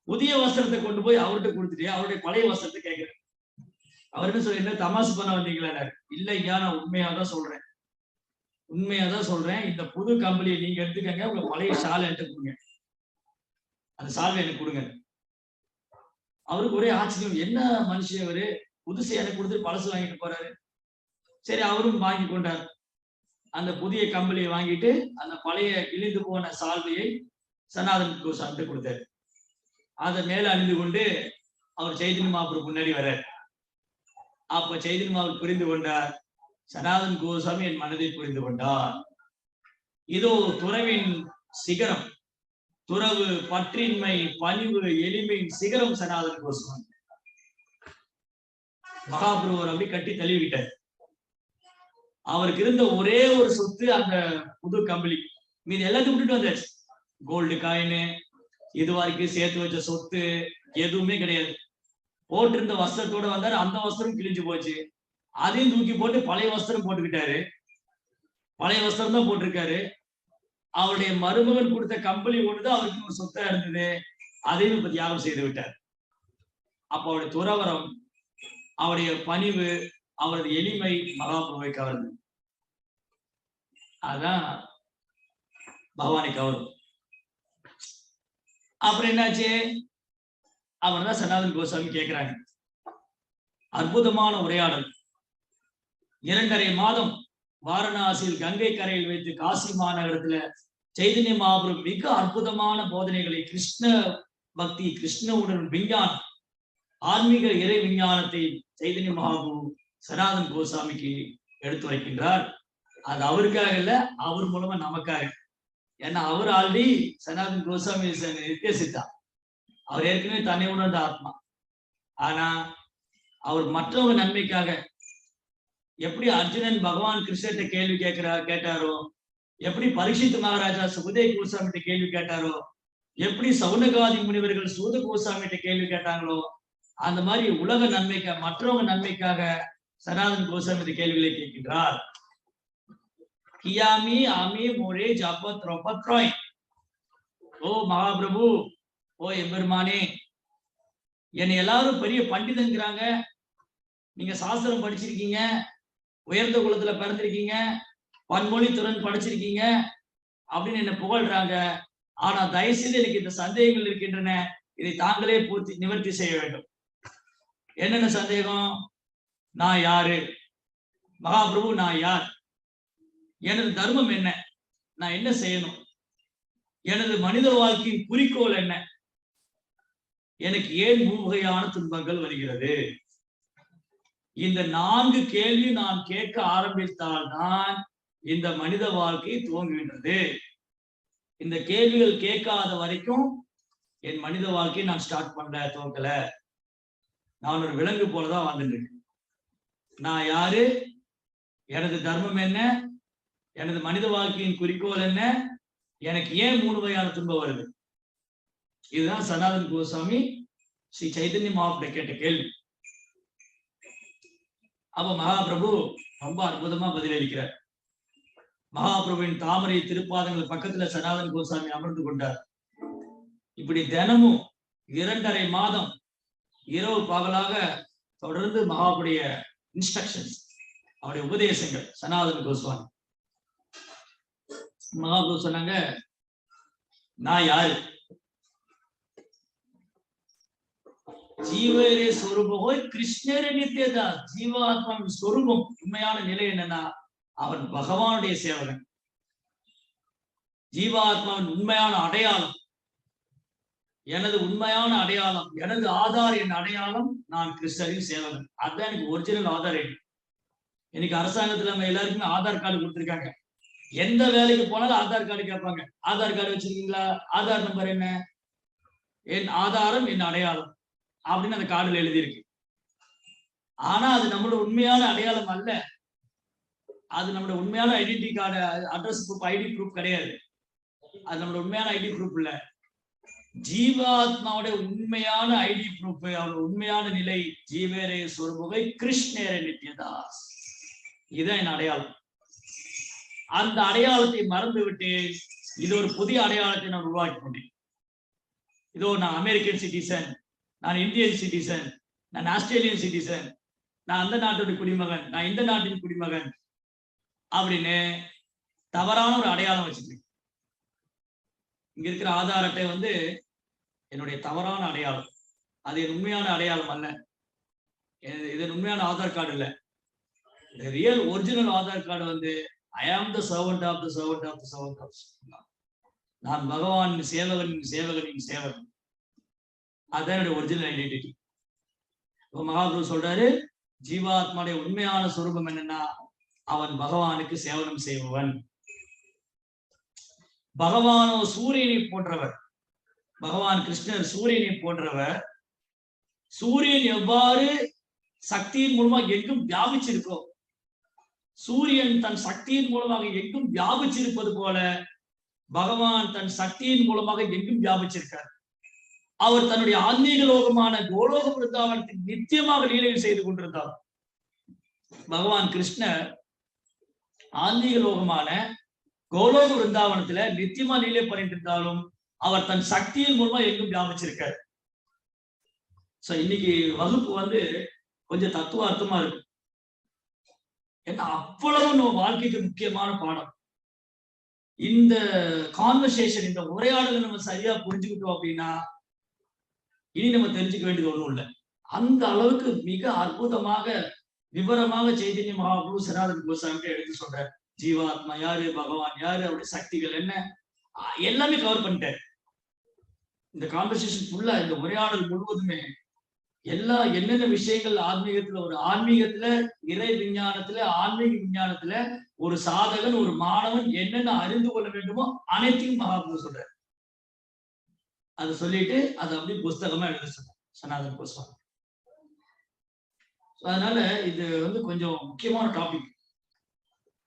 புதிய வஸ்திரத்தை கொண்டு போய் அவர்கிட்ட கொடுத்துட்டு அவருடைய பழைய வஸ்திரத்தை கேட்கிறார். அவர் என்ன சொல்ல, என்ன தமாசு பண்ண வந்தீங்களா? இல்ல ஐயா, நான் உண்மையாதான் சொல்றேன், இந்த புது கம்பளியை நீங்க எடுத்துக்கங்க, உங்க பழைய ஷாலை என்கிட்ட கொடுங்க, அந்த சால்வை எனக்கு கொடுங்க. அவருக்கு ஒரே ஆச்சரியம், என்ன மனுஷன் அவரு, புதுசு எனக்கு கொடுத்து பழசு வாங்கிட்டு போறாரு. சரி, அவரும் வாங்கி கொண்டார். அந்த புதிய கம்பளியை வாங்கிட்டு அந்த பழைய கிழிந்து போன சால்வையை சனாதன் கோஸ்வாமிட்ட கொடுத்தாரு. அதை மேல அணிந்து கொண்டு அவர் சைதன்ய மகாபிரபு முன்னாடி வர்றார். அப்ப சைதன்ய மகாபிரபு புரிந்து கொண்டார், சனாதன் கோஸ்வாமி என் மனதை புரிந்து கொண்டார். இதோ துறவின் சிகரம், துறவு, பற்றின்மை, பணிவு, எளிமையின் சிகரம் சனாதன் கோஸ்வாமி. மகாபிரபுவர் அப்படி கட்டி தள்ளிவிட்டார். அவருக்கு இருந்த ஒரே ஒரு சொத்து அந்த புது கம்பளி, மீது எல்லாத்தையும் விட்டுட்டு வந்தாச்சு. கோல்டு காயின், இது வரைக்கும் சேர்த்து வச்ச சொத்து எதுவுமே கிடையாது. போட்டிருந்த வஸ்திரத்தோட வந்தாரு, அந்த வஸ்திரம் கிழிஞ்சு போச்சு, அதையும் தூக்கி போட்டு பழைய வஸ்திரம் போட்டுக்கிட்டாரு. பழைய வஸ்திரம் தான் போட்டிருக்காரு. அவருடைய மருமகன் கொடுத்த கம்பளி ஒண்ணுதான் அவருக்கு ஒரு சொத்தா இருந்தது, அதையும் இப்ப தியாகம் செய்து விட்டார். அப்ப அவருடைய துறவரம், அவருடைய பணிவு, அவரது எளிமை மகாபிரபுவை கவர்ந்து, அதான் பகவானை கவரும். அப்புறம் என்னாச்சு? அவர் தான் சனாதன் கோஸ்வாமி கேட்கிறாங்க. அற்புதமான உரையாடல். 2.5 மாதம் வாரணாசியில் கங்கை கரையில் வைத்து காசி மாநகரத்துல சைதன்ய மகாபிரபு மிக அற்புதமான போதனைகளை, கிருஷ்ண பக்தி, கிருஷ்ண உணர்வு, விஞ்ஞானம், ஆன்மீக இறை விஞ்ஞானத்தை சைதன்ய மகாபிரபு சனாதன் கோஸ்வாமிக்கு எடுத்து வைக்கின்றார். அது அவருக்காக இல்ல, அவர் மூலமா நமக்காக. ஏன்னா அவர் ஆல்ரெடி சனாதன் கோஸ்வாமி நித்தியசித்தா, அவர் ஏற்கனவே தன்னை உணர்ந்த ஆத்மா. ஆனா அவர் மற்றவங்க நன்மைக்காக, எப்படி அர்ஜுனன் பகவான் கிருஷ்ணர்கிட்ட கேள்வி கேட்டாரோ, எப்படி பரீட்சித் மகாராஜா சுகதேவ் கோஸ்வாமிகிட்ட கேள்வி கேட்டாரோ, எப்படி சௌனகாதி முனிவர்கள் சூத கோஸ்வாமிகிட்ட கேள்வி கேட்டாங்களோ, அந்த மாதிரி உலக நன்மைக்காக, மற்றவங்க நன்மைக்காக சனாதன் கோஸ்வாமி கேள்விகளை கேட்கின்றார். கியாமி ஆமி மோரே ஜாபத் ரோபத் ராய். ஓ மகாபிரபு, ஓ எம்பெருமானே, என்னை எல்லாரும் பெரிய பண்டிதங்கிறாங்க, நீங்க சாஸ்திரம் படிச்சிருக்கீங்க, உயர்ந்த குலத்துல பிறந்திருக்கீங்க, பன்மொழி திறன் படிச்சிருக்கீங்க அப்படின்னு என்ன புகழ்றாங்க. ஆனா தயவு செய்து எனக்கு இந்த சந்தேகங்கள் இருக்கின்றன, இதை தாங்களே நிவர்த்தி செய்ய வேண்டும். என்னென்ன சந்தேகம்? நான் யாரு மகாபிரபு? நான் யார்? எனது தர்மம் என்ன? நான் என்ன செய்யணும்? எனது மனித வாழ்க்கையின் குறிக்கோள் என்ன? எனக்கு ஏன் 3 வகையான துன்பங்கள் வருகிறது? இந்த 4 கேள்வி நான் கேட்க ஆரம்பித்தால்தான் இந்த மனித வாழ்க்கை துவங்குகின்றது. இந்த கேள்விகள் கேட்காத வரைக்கும் என் மனித வாழ்க்கையை நான் ஸ்டார்ட் பண்ணல, துவக்கல. நான் ஒரு விலங்கு போலதான் வாழ்ந்துட்டு இருக்கேன். நான் யாரு? எனது தர்மம் என்ன? எனது மனித வாழ்க்கையின் குறிக்கோள் என்ன? எனக்கு ஏன் 3 வகையான துன்பம் வருது? இதுதான் சனாதன் கோஸ்வாமி ஸ்ரீ சைதன்ய மகாபிரபு கேட்ட கேள்வி. அப்ப மகாபிரபு ரொம்ப அற்புதமா பதிலளிக்கிறார். மகாபிரபுவின் தாமரை திருப்பாதங்கள் பக்கத்துல சனாதன கோசாமி அமர்ந்து கொண்டார். இப்படி தினமும் 2.5 மாதம் இரவு பகலாக தொடர்ந்து மகாபுடைய இன்ஸ்ட்ரக்ஷன்ஸ், அவருடைய உபதேசங்கள் சனாதன கோஸ்வாமி. மகாபிரபு சொன்னாங்க, நான் யாரு? ஜீவரே சொரூபம் கிருஷ்ணரே நித்தியதா. ஜீவாத்மாவின் சொரூபம் உண்மையான நிலை என்னன்னா, அவன் பகவானுடைய சேவகன். ஜீவாத்மாவின் உண்மையான அடையாளம், எனது உண்மையான அடையாளம், எனது ஆதார், என் அடையாளம், நான் கிருஷ்ணரின் சேவகன். அதுதான் எனக்கு ஒரிஜினல் ஆதார் ஐடி. இன்னைக்கு அரசாங்கத்துல நம்ம எல்லாருக்குமே ஆதார் கார்டு கொடுத்துருக்காங்க. எந்த வேலைக்கு போனாலும் ஆதார் கார்டு கேட்பாங்க. ஆதார் கார்டு வச்சிருக்கீங்களா? ஆதார் நம்பர் என்ன? என் ஆதாரம், என் அடையாளம் அப்படின்னு அந்த கார்டுல எழுதியிருக்கு. ஆனா அது நம்மளோட உண்மையான அடையாளம் அல்ல. அது நம்மளோட உண்மையான identity card, address proof, ID proof கிடையாது. அது நம்மளோட உண்மையான ஐடி ப்ரூஃப் இல்ல. ஜீவாத்மாவுடைய உண்மையான ஐடி ப்ரூஃப், அவரோட உண்மையான நிலை ஜீவரே சொரூபை கிருஷ்ணரே நித்யதாஸ். இதுதான் என் அடையாளம். அந்த அடையாளத்தை மறந்து விட்டு இது ஒரு புதிய அடையாளத்தை நான் உருவாக்கி கொண்டேன். இதோ நான் அமெரிக்கன் சிட்டிசன், நான் இந்தியன் சிட்டிசன், நான் ஆஸ்திரேலியன் சிட்டிசன், நான் அந்த நாட்டுடைய குடிமகன், நான் இந்த நாட்டின் குடிமகன் அப்படின்னு தவறான ஒரு அடையாளம் வச்சுக்கிறேன். இங்க இருக்கிற ஆதார் அட்டை என்னுடைய தவறான அடையாளம். அது என் உண்மையான அடையாளம் அல்ல. இது உண்மையான ஆதார் கார்டு இல்ல. Real original Aadhaar card I am the servant of the servant of the servant of. நான் பகவான் சேவகனின் சேவகனின் சேவகன். அதுதான் என்னுடைய ஒரிஜினல் ஐடென்டிட்டி. இப்போ மகாபிரபு சொல்றாரு, ஜீவாத்மாவுடைய உண்மையான சொரூபம் என்னன்னா, அவன் பகவானுக்கு சேவனம் செய்பவன். பகவானோ சூரியனை போன்றவர். பகவான் கிருஷ்ணர் சூரியனை போன்றவர். சூரியன் எவ்வாறு சக்தியின் மூலமாக எங்கும் வியாபிச்சிருக்கோ, சூரியன் தன் சக்தியின் மூலமாக எங்கும் வியாபிச்சிருப்பது போல பகவான் தன் சக்தியின் மூலமாக எங்கும் வியாபிச்சிருக்கார். அவர் தன்னுடைய ஆன்மீக லோகமான கோலோக பிருந்தாவனத்தில் நித்தியமாக லீலையில் செய்து கொண்டிருந்தார். பகவான் கிருஷ்ணர் ஆன்மீக லோகமான கோலோக பிருந்தாவனத்துல நித்தியமா லீலை பண்ணிட்டு இருந்தாலும் அவர் தன் சக்தியின் மூலமா எங்கும் வியாபிச்சிருக்காரு. சோ இன்னைக்கு வகுப்பு கொஞ்சம் தத்துவார்த்தமா இருக்கு. ஏன்னா அவ்வளவு நம்ம வாழ்க்கைக்கு முக்கியமான பாடம். இந்த கான்வர்சேஷன், இந்த உரையாடலை நம்ம சரியா புரிஞ்சுக்கிட்டோம் அப்படின்னா இனி நம்ம தெரிஞ்சுக்க வேண்டியது ஒண்ணும் இல்லை. அந்த அளவுக்கு மிக அற்புதமாக விவரமாக சைதன்ய மகாபிரபு சனாதன கோசாமி எடுத்து சொல்றாரு. ஜீவாத்மா யாரு, பகவான் யாரு, அவருடைய சக்திகள் என்ன, எல்லாமே கவர் பண்ணிட்டாரு. இந்த கான்வர்சேஷன் ஃபுல்லா, இந்த உரையாடல் முழுவதுமே என்னென்ன விஷயங்கள் ஆன்மீகத்துல இறை விஞ்ஞானத்துல, ஆன்மீக விஞ்ஞானத்துல ஒரு சாதகன், ஒரு மாணவன் என்னென்ன அறிந்து கொள்ள வேண்டுமோ அனைத்தையும் மகாபிரபு சொல்றாரு. அதை சொல்லிட்டு அதை அப்படி புஸ்தகமா எழுத சொன்னார் சனாதன கோஸ்வாமி. அதனால இது கொஞ்சம் முக்கியமான டாபிக்,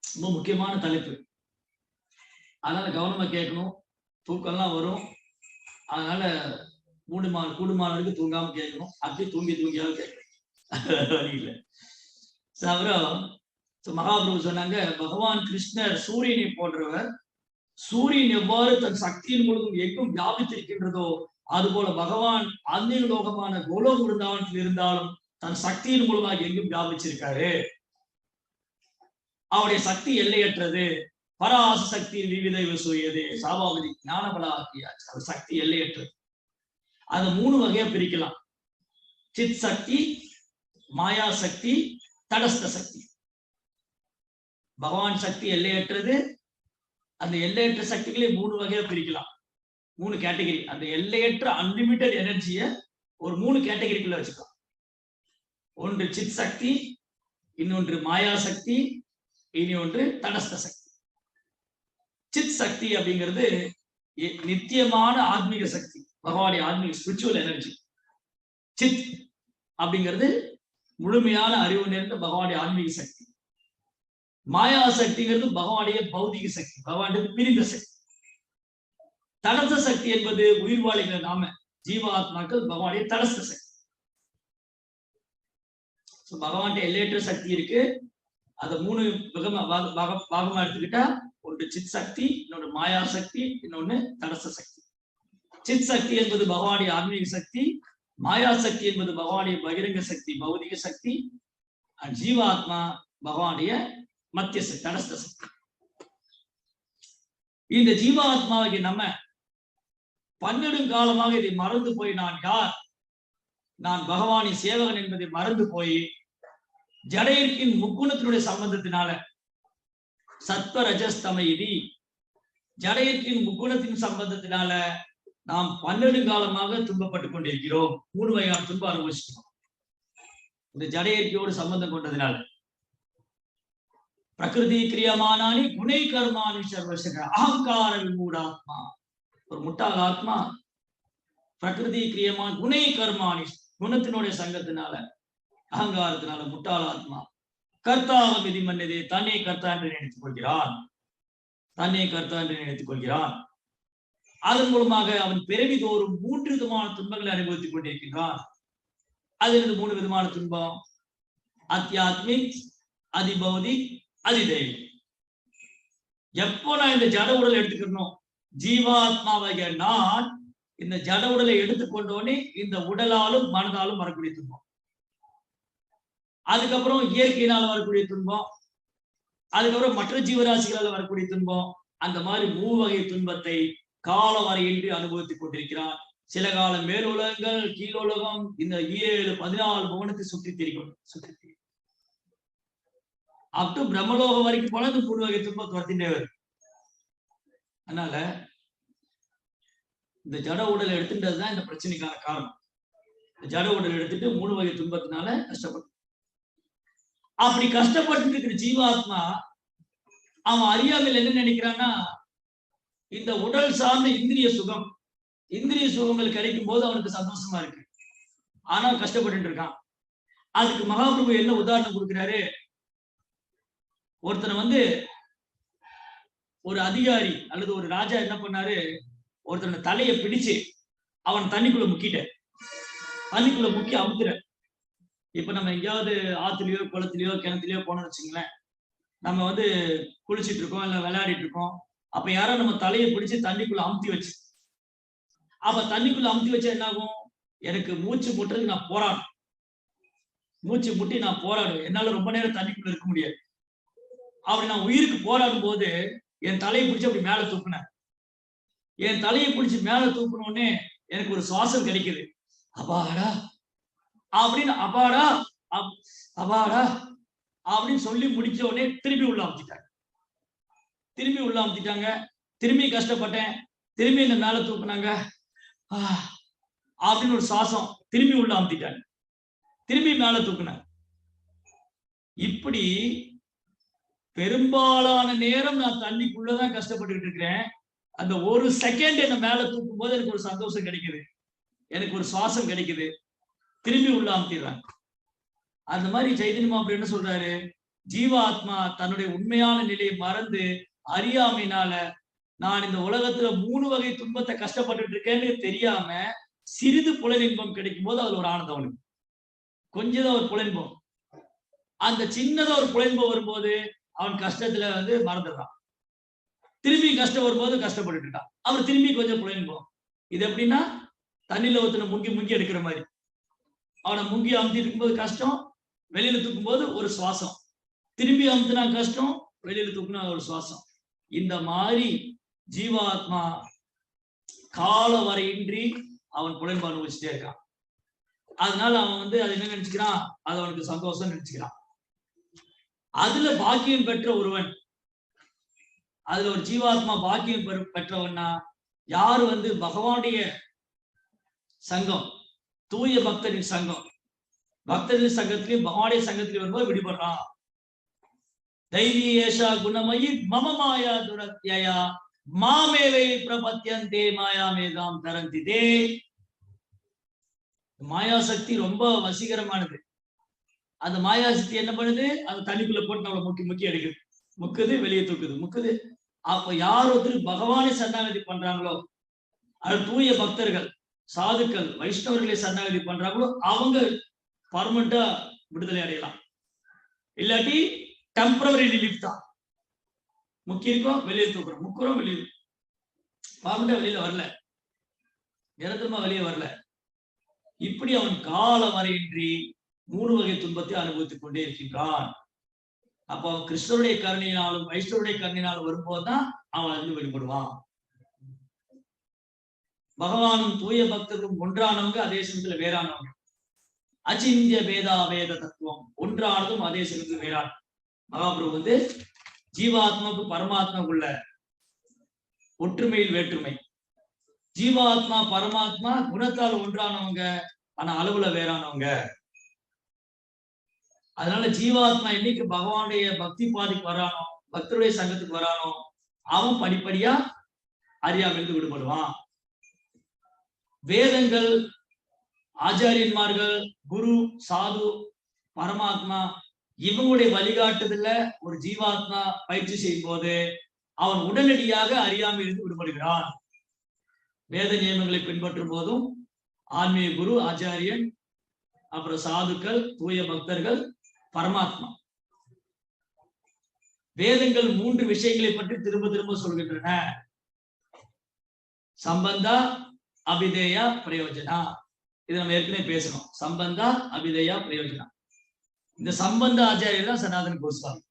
ரொம்ப முக்கியமான தலைப்பு. அதனால கவனமா கேட்கணும். தூக்கம்லாம் வரும். அதனால கூடுமானவருக்கு தூங்காம கேட்கணும். அப்படி தூங்கியாவது கேட்கணும் இல்ல. அப்புறம் மகாபிரபு சொன்னாங்க, பகவான் கிருஷ்ணர் சூரியனை போன்றவர். சூரியன் எவ்வாறு தன் சக்தியின் மூலம் எங்கும் வியாபித்திருக்கின்றதோ அதுபோல பகவான் ஆன்மீக லோகமான கோலோக பிருந்தாவனத்தில் இருந்தாலும் தன் சக்தியின் மூலமாக எங்கும் வியாபிச்சிருக்காரு. அவருடைய சக்தி எல்லையற்றது. பராச சக்தி விவிதை சூயது சாபாவதி ஞானபலாக்கியாச்சு. அவர் சக்தி எல்லையற்றது. அதை 3 வகையா பிரிக்கலாம். சித் சக்தி, மாயா சக்தி, தடஸ்த சக்தி. பகவான் சக்தி எல்லையற்றது. அந்த எல்லையற்ற சக்திகளை 3 வகையா பிரிக்கலாம். 3 கேட்டகரி. அந்த எல்லையற்ற அன்லிமிட்டட் எனர்ஜிய ஒரு 3 கேட்டகரிக்குள்ள வச்சுக்கலாம். ஒன்று சித் சக்தி, இன்னொன்று மாயா சக்தி, இனி ஒன்று தடஸ்த சக்தி. சித் சக்தி அப்படிங்கிறது நித்தியமான ஆத்மீக சக்தி, பகவானுடைய ஆத்மீக ஸ்பிரிச்சுவல் எனர்ஜி. சித் அப்படிங்கிறது முழுமையான அறிவு நிறைந்த பகவானுடைய ஆன்மீக சக்தி. மாயா சக்திங்கிறது பகவானுடைய பௌதிக சக்தி, பகவானுடைய பிரிந்த சக்தி. தடஸ்த சக்தி என்பது உயிர்வாளிகள் நாம ஜீவாத்மாக்கள் பகவானுடைய தடஸ்த சக்தி. பகவான் எல்லையற்ற சக்தி இருக்கு. அத 3 பாகமா எடுத்துக்கிட்டா, ஒன்று சித் சக்தி, இன்னொன்று மாயா சக்தி, இன்னொன்னு தடஸ்த சக்தி. சித் சக்தி என்பது பகவானுடைய ஆன்மீக சக்தி, மாயா சக்தி என்பது பகவானுடைய பகிரங்க சக்தி, பௌதிக சக்தி. ஜீவாத்மா பகவானுடைய மத்திய சக்தி, தடஸ்த சக்தி. இந்த ஜீவாத்மாவுக்கு நம்ம பன்னெடுங்காலமாக இதை மறந்து போய் நான் யார், நான் பகவானின் சேவகன் என்பதை மறந்து போய் ஜடையிற்கின் முக்குணத்தினுடைய சம்பந்தத்தினால சத்வ ரஜஸ்தம இதி ஜடையிற்கின் முக்குணத்தின் சம்பந்தத்தினால நாம் பன்னெடுங்காலமாக துன்பப்பட்டுக் கொண்டிருக்கிறோம். 3 வகையான துன்பம் அனுபவிச்சிருக்கோம் இந்த ஜடையிற்கையோடு சம்பந்தம் கொண்டதினால. பிரகிருதி கிரியமானானி குணை கர்மானி சர்வசக அகங்கார விமூடாத்மா. ஒரு முட்டாள் ஆத்மா பிரகிருதி கிரியமான குணை கர்மானி, குணத்தினுடைய சங்கத்தினால, அகங்காரத்தினால முட்டாள் ஆத்மா கர்த்தாவ விதி மன்னதே, தன்னை கர்த்தா என்று நினைத்துக் கொள்கிறான். தன்னை கர்த்தா என்று நினைத்துக் கொள்கிறான். அதன் மூலமாக அவன் பிறவி தோறும் 3 விதமான துன்பங்களை அனுபவித்துக் கொண்டிருக்கின்றான். அதிலிருந்து 3 விதமான துன்பம்: அத்தியாத்மிக், அதிபௌதிக், அதிதெய்வம். எப்போ நான் இந்த ஜட உடலை எடுத்துக்கணும், ஜீவாத்மாவாகிய நான் இந்த ஜட உடலை எடுத்துக்கொண்டோனே இந்த உடலாலும் மனதாலும் வரக்கூடிய துன்பம், அதுக்கப்புறம் இயற்கையினால வரக்கூடிய துன்பம், அதுக்கப்புறம் மற்ற ஜீவராசிகளால் வரக்கூடிய துன்பம். அந்த மாதிரி 3 வகை துன்பத்தை கால வரையின்றி அனுபவித்துக் கொண்டிருக்கிறான். சில காலம் மேலுலகங்கள், கீழுலகம், இந்த 14 புவனத்தை சுற்றி திரிக்கும். அப் டு பிரம்மலோகம் வரைக்கும் போல இந்த 3 வகை துன்பம் துரத்தின்றே வருது. அதனால இந்த ஜட உடலை எடுத்துட்டதுதான் இந்த பிரச்சனைக்கான காரணம். ஜட உடல் எடுத்துட்டு 3 வகை துன்பத்தினால கஷ்டப்பட்டு, அப்படி கஷ்டப்பட்டு இருக்கிற ஜீவாத்மா அவன் அறியாமல் என்ன நினைக்கிறான்னா, இந்த உடல் சார்ந்த இந்திரிய சுகங்கள் கிடைக்கும் போது அவனுக்கு சந்தோஷமா இருக்கு, ஆனா கஷ்டப்பட்டு இருக்கான். அதுக்கு மகாபிரபு என்ன உதாரணம் கொடுக்கிறாரு, ஒருத்தனை ஒரு அதிகாரி அல்லது ஒரு ராஜா என்ன பண்ணாரு, ஒருத்தனை தலையை பிடிச்சு அவன் தண்ணிக்குள்ள முக்கி அமுத்துற. இப்ப நம்ம எங்கேயாவது ஆத்துலயோ குளத்திலயோ கிணத்துலயோ போனோம்னு வச்சுங்களேன், நம்ம குளிச்சிட்டு இருக்கோம் இல்ல விளையாடிட்டு இருக்கோம். அப்ப யாரோ நம்ம தலையை பிடிச்சு தண்ணிக்குள்ள அமுத்தி வச்சு, அப்ப தண்ணிக்குள்ள அமுத்தி வச்சா என்ன ஆகும், எனக்கு மூச்சு முட்டுறதுக்கு நான் போராடும், மூச்சு முட்டி நான் போராடுவேன், என்னால ரொம்ப நேரம் தண்ணிக்குள்ள இருக்க முடியாது. அப்படி நான் உயிருக்கு போராடும் போது என் தலையை பிடிச்சி அப்படி மேல தூக்குனேன். என் தலையை பிடிச்சி மேல தூக்கணும்னே எனக்கு ஒரு சுவாசம் கிடைக்குது. அபாடா அப்படின்னு அபாடா அபாடா அப்படின்னு சொல்லி முடிச்ச உடனே திரும்பி உள்ள அமுத்திட்டாங்க. திரும்பி கஷ்டப்பட்டேன், திரும்பி இந்த மேல தூக்குனாங்க, அப்படின்னு ஒரு சுவாசம், திரும்பி உள்ள அமுத்திட்டாங்க, திரும்பி மேல தூக்குனாங்க. இப்படி பெரும்பாலான நேரம் நான் தண்ணிக்குள்ளதான் கஷ்டப்பட்டுக்கிட்டு இருக்கிறேன். அந்த ஒரு செகண்ட் என்ன மேல தூக்கும் போது எனக்கு ஒரு சந்தோஷம் கிடைக்குது, எனக்கு ஒரு சுவாசம் கிடைக்குது, திரும்பி உள்ள அமுத்திடுறாங்க. அந்த மாதிரி சைதன்ய மாப்ள என்ன சொல்றாரு, ஜீவாத்மா தன்னுடைய உண்மையான நிலையை மறந்து அறியாமையினால நான் இந்த உலகத்துல 3 வகை துன்பத்தை கஷ்டப்பட்டுட்டு இருக்கேன்னு தெரியாம சிறிது புலனின்பம் கிடைக்கும் போது அதுல ஒரு ஆனந்தம் அவனுக்கு, கொஞ்சம் ஒரு புலனின்பம், அந்த சின்னதா ஒரு புலனின்பம் வரும்போது அவன் கஷ்டத்துல மறந்துடுறான். திரும்பி கஷ்டம் வரும்போது கஷ்டப்பட்டு இருக்கான், அவர் திரும்பி கொஞ்சம் புலனின்பம். இது எப்படின்னா தண்ணியில ஒருத்தனை முங்கி எடுக்கிற மாதிரி, அவனை முங்கி அமுத்தி இருக்கும்போது கஷ்டம், வெளியில தூக்கும் போது ஒரு சுவாசம், திரும்பி அமுத்தினா கஷ்டம், வெளியில தூக்குனா ஒரு சுவாசம். இந்த மாதிரி ஜீவாத்மா கால வரையின்றி அவன் புலன்பு அனுபவிச்சுட்டே இருக்கான். அதனால அவன் அது என்ன நினைச்சுக்கிறான், அது அவனுக்கு சந்தோஷம் நினைச்சுக்கிறான். அதுல பாக்கியம் பெற்ற ஒருவன், அதுல ஒரு ஜீவாத்மா பாக்கியம் பெற்றவன்னா யாரு பகவானுடைய சங்கம், தூய பக்தரின் சங்கம், பக்தரின் சங்கத்திலையும் பகவானுடைய சங்கத்திலையும் வரும்போது விடுபடுறான். தைரியேஷா குணமயி மம மாயா துரத்யா மாமேவை பிரபத்யந்தே மாயா மேதாம் தரந்திதே. மாயா சக்தி ரொம்ப வசீகரமானது. அந்த மாயா சக்தி என்ன பண்ணுது, அந்த தண்ணிக்குள்ள போட்டு நம்மளை முக்கி எடுக்குது, முக்குது, வெளியே தூக்குது, முக்குது. அப்ப யார் ஒருத்தர் பகவானை சரணாகதி பண்றாங்களோ, அது தூய பக்தர்கள், சாதுக்கள் வைஷ்ணவர்களை சரணாகதி பண்றாங்களோ அவங்க பர்மனண்டா விடுதலை அடையலாம். இல்லாட்டி டெம்பரவரி ரிலீஃப் தான். முக்கியிருக்கோம் வெளியே தூக்குறோம், முக்குறோம் வெளியே, பர்மனண்டா வெளியில வரல, நிரந்தரமா வெளியே வரல. இப்படி அவன் காலம் வரையின்றி 3 வகை துன்பத்தை அனுபவித்துக் கொண்டே இருக்கின்றான். அப்போ கிருஷ்ணருடைய கருணையினாலும் வைஷ்ணவருடைய கருணையினாலும் வரும்போதுதான் அவன் வந்து வெளிப்படுவான். பகவானும் தூய பக்தர்களும் ஒன்றானவங்க, அதே சமயத்துல வேறானவங்க. அச்சிந்திய வேதா வேத தத்துவம் ஒன்றானதும் அதே சமயத்துல வேறான. மகாபிரபு வந்து ஜீவாத்மாவுக்கு பரமாத்மாவுக்குள்ள ஒற்றுமையில் வேற்றுமை. ஜீவாத்மா பரமாத்மா குணத்தால் ஒன்றானவங்க, ஆனா அளவுல வேறானவங்க. அதனால ஜீவாத்மா என்னைக்கு பகவானுடைய பக்தி பாதைக்கு வரானோ, பக்தருடைய சங்கத்துக்கு வரானோ, அவன் படிப்படியா அறியாமையிலிருந்து விடுபடுவான். வேதங்கள், ஆச்சாரியன்மார்கள், குரு, சாது, பரமாத்மா இவங்களுடைய வழிகாட்டுதல்ல ஒரு ஜீவாத்மா பயிற்சி செய்யும் போது அவன் உடனடியாக அறியாமையிலிருந்து விடுபடுகிறான். வேத நியமங்களை பின்பற்றும் போதும் ஆன்மீக குரு, ஆச்சாரியன், அப்புறம் சாதுக்கள், தூய பக்தர்கள், பரமாத்மா. வேதங்கள் 3 விஷயங்களை பற்றி திரும்ப திரும்ப சொல்கின்றன. சம்பந்தா, அபிதேயா, பிரயோஜனா. இதை நம்ம ஏற்கனவே பேசணும். சம்பந்தா, அபிதேயா, பிரயோஜனா. இந்த சம்பந்த ஆச்சாரியர் தான் சனாதன கோஸ்வாமி,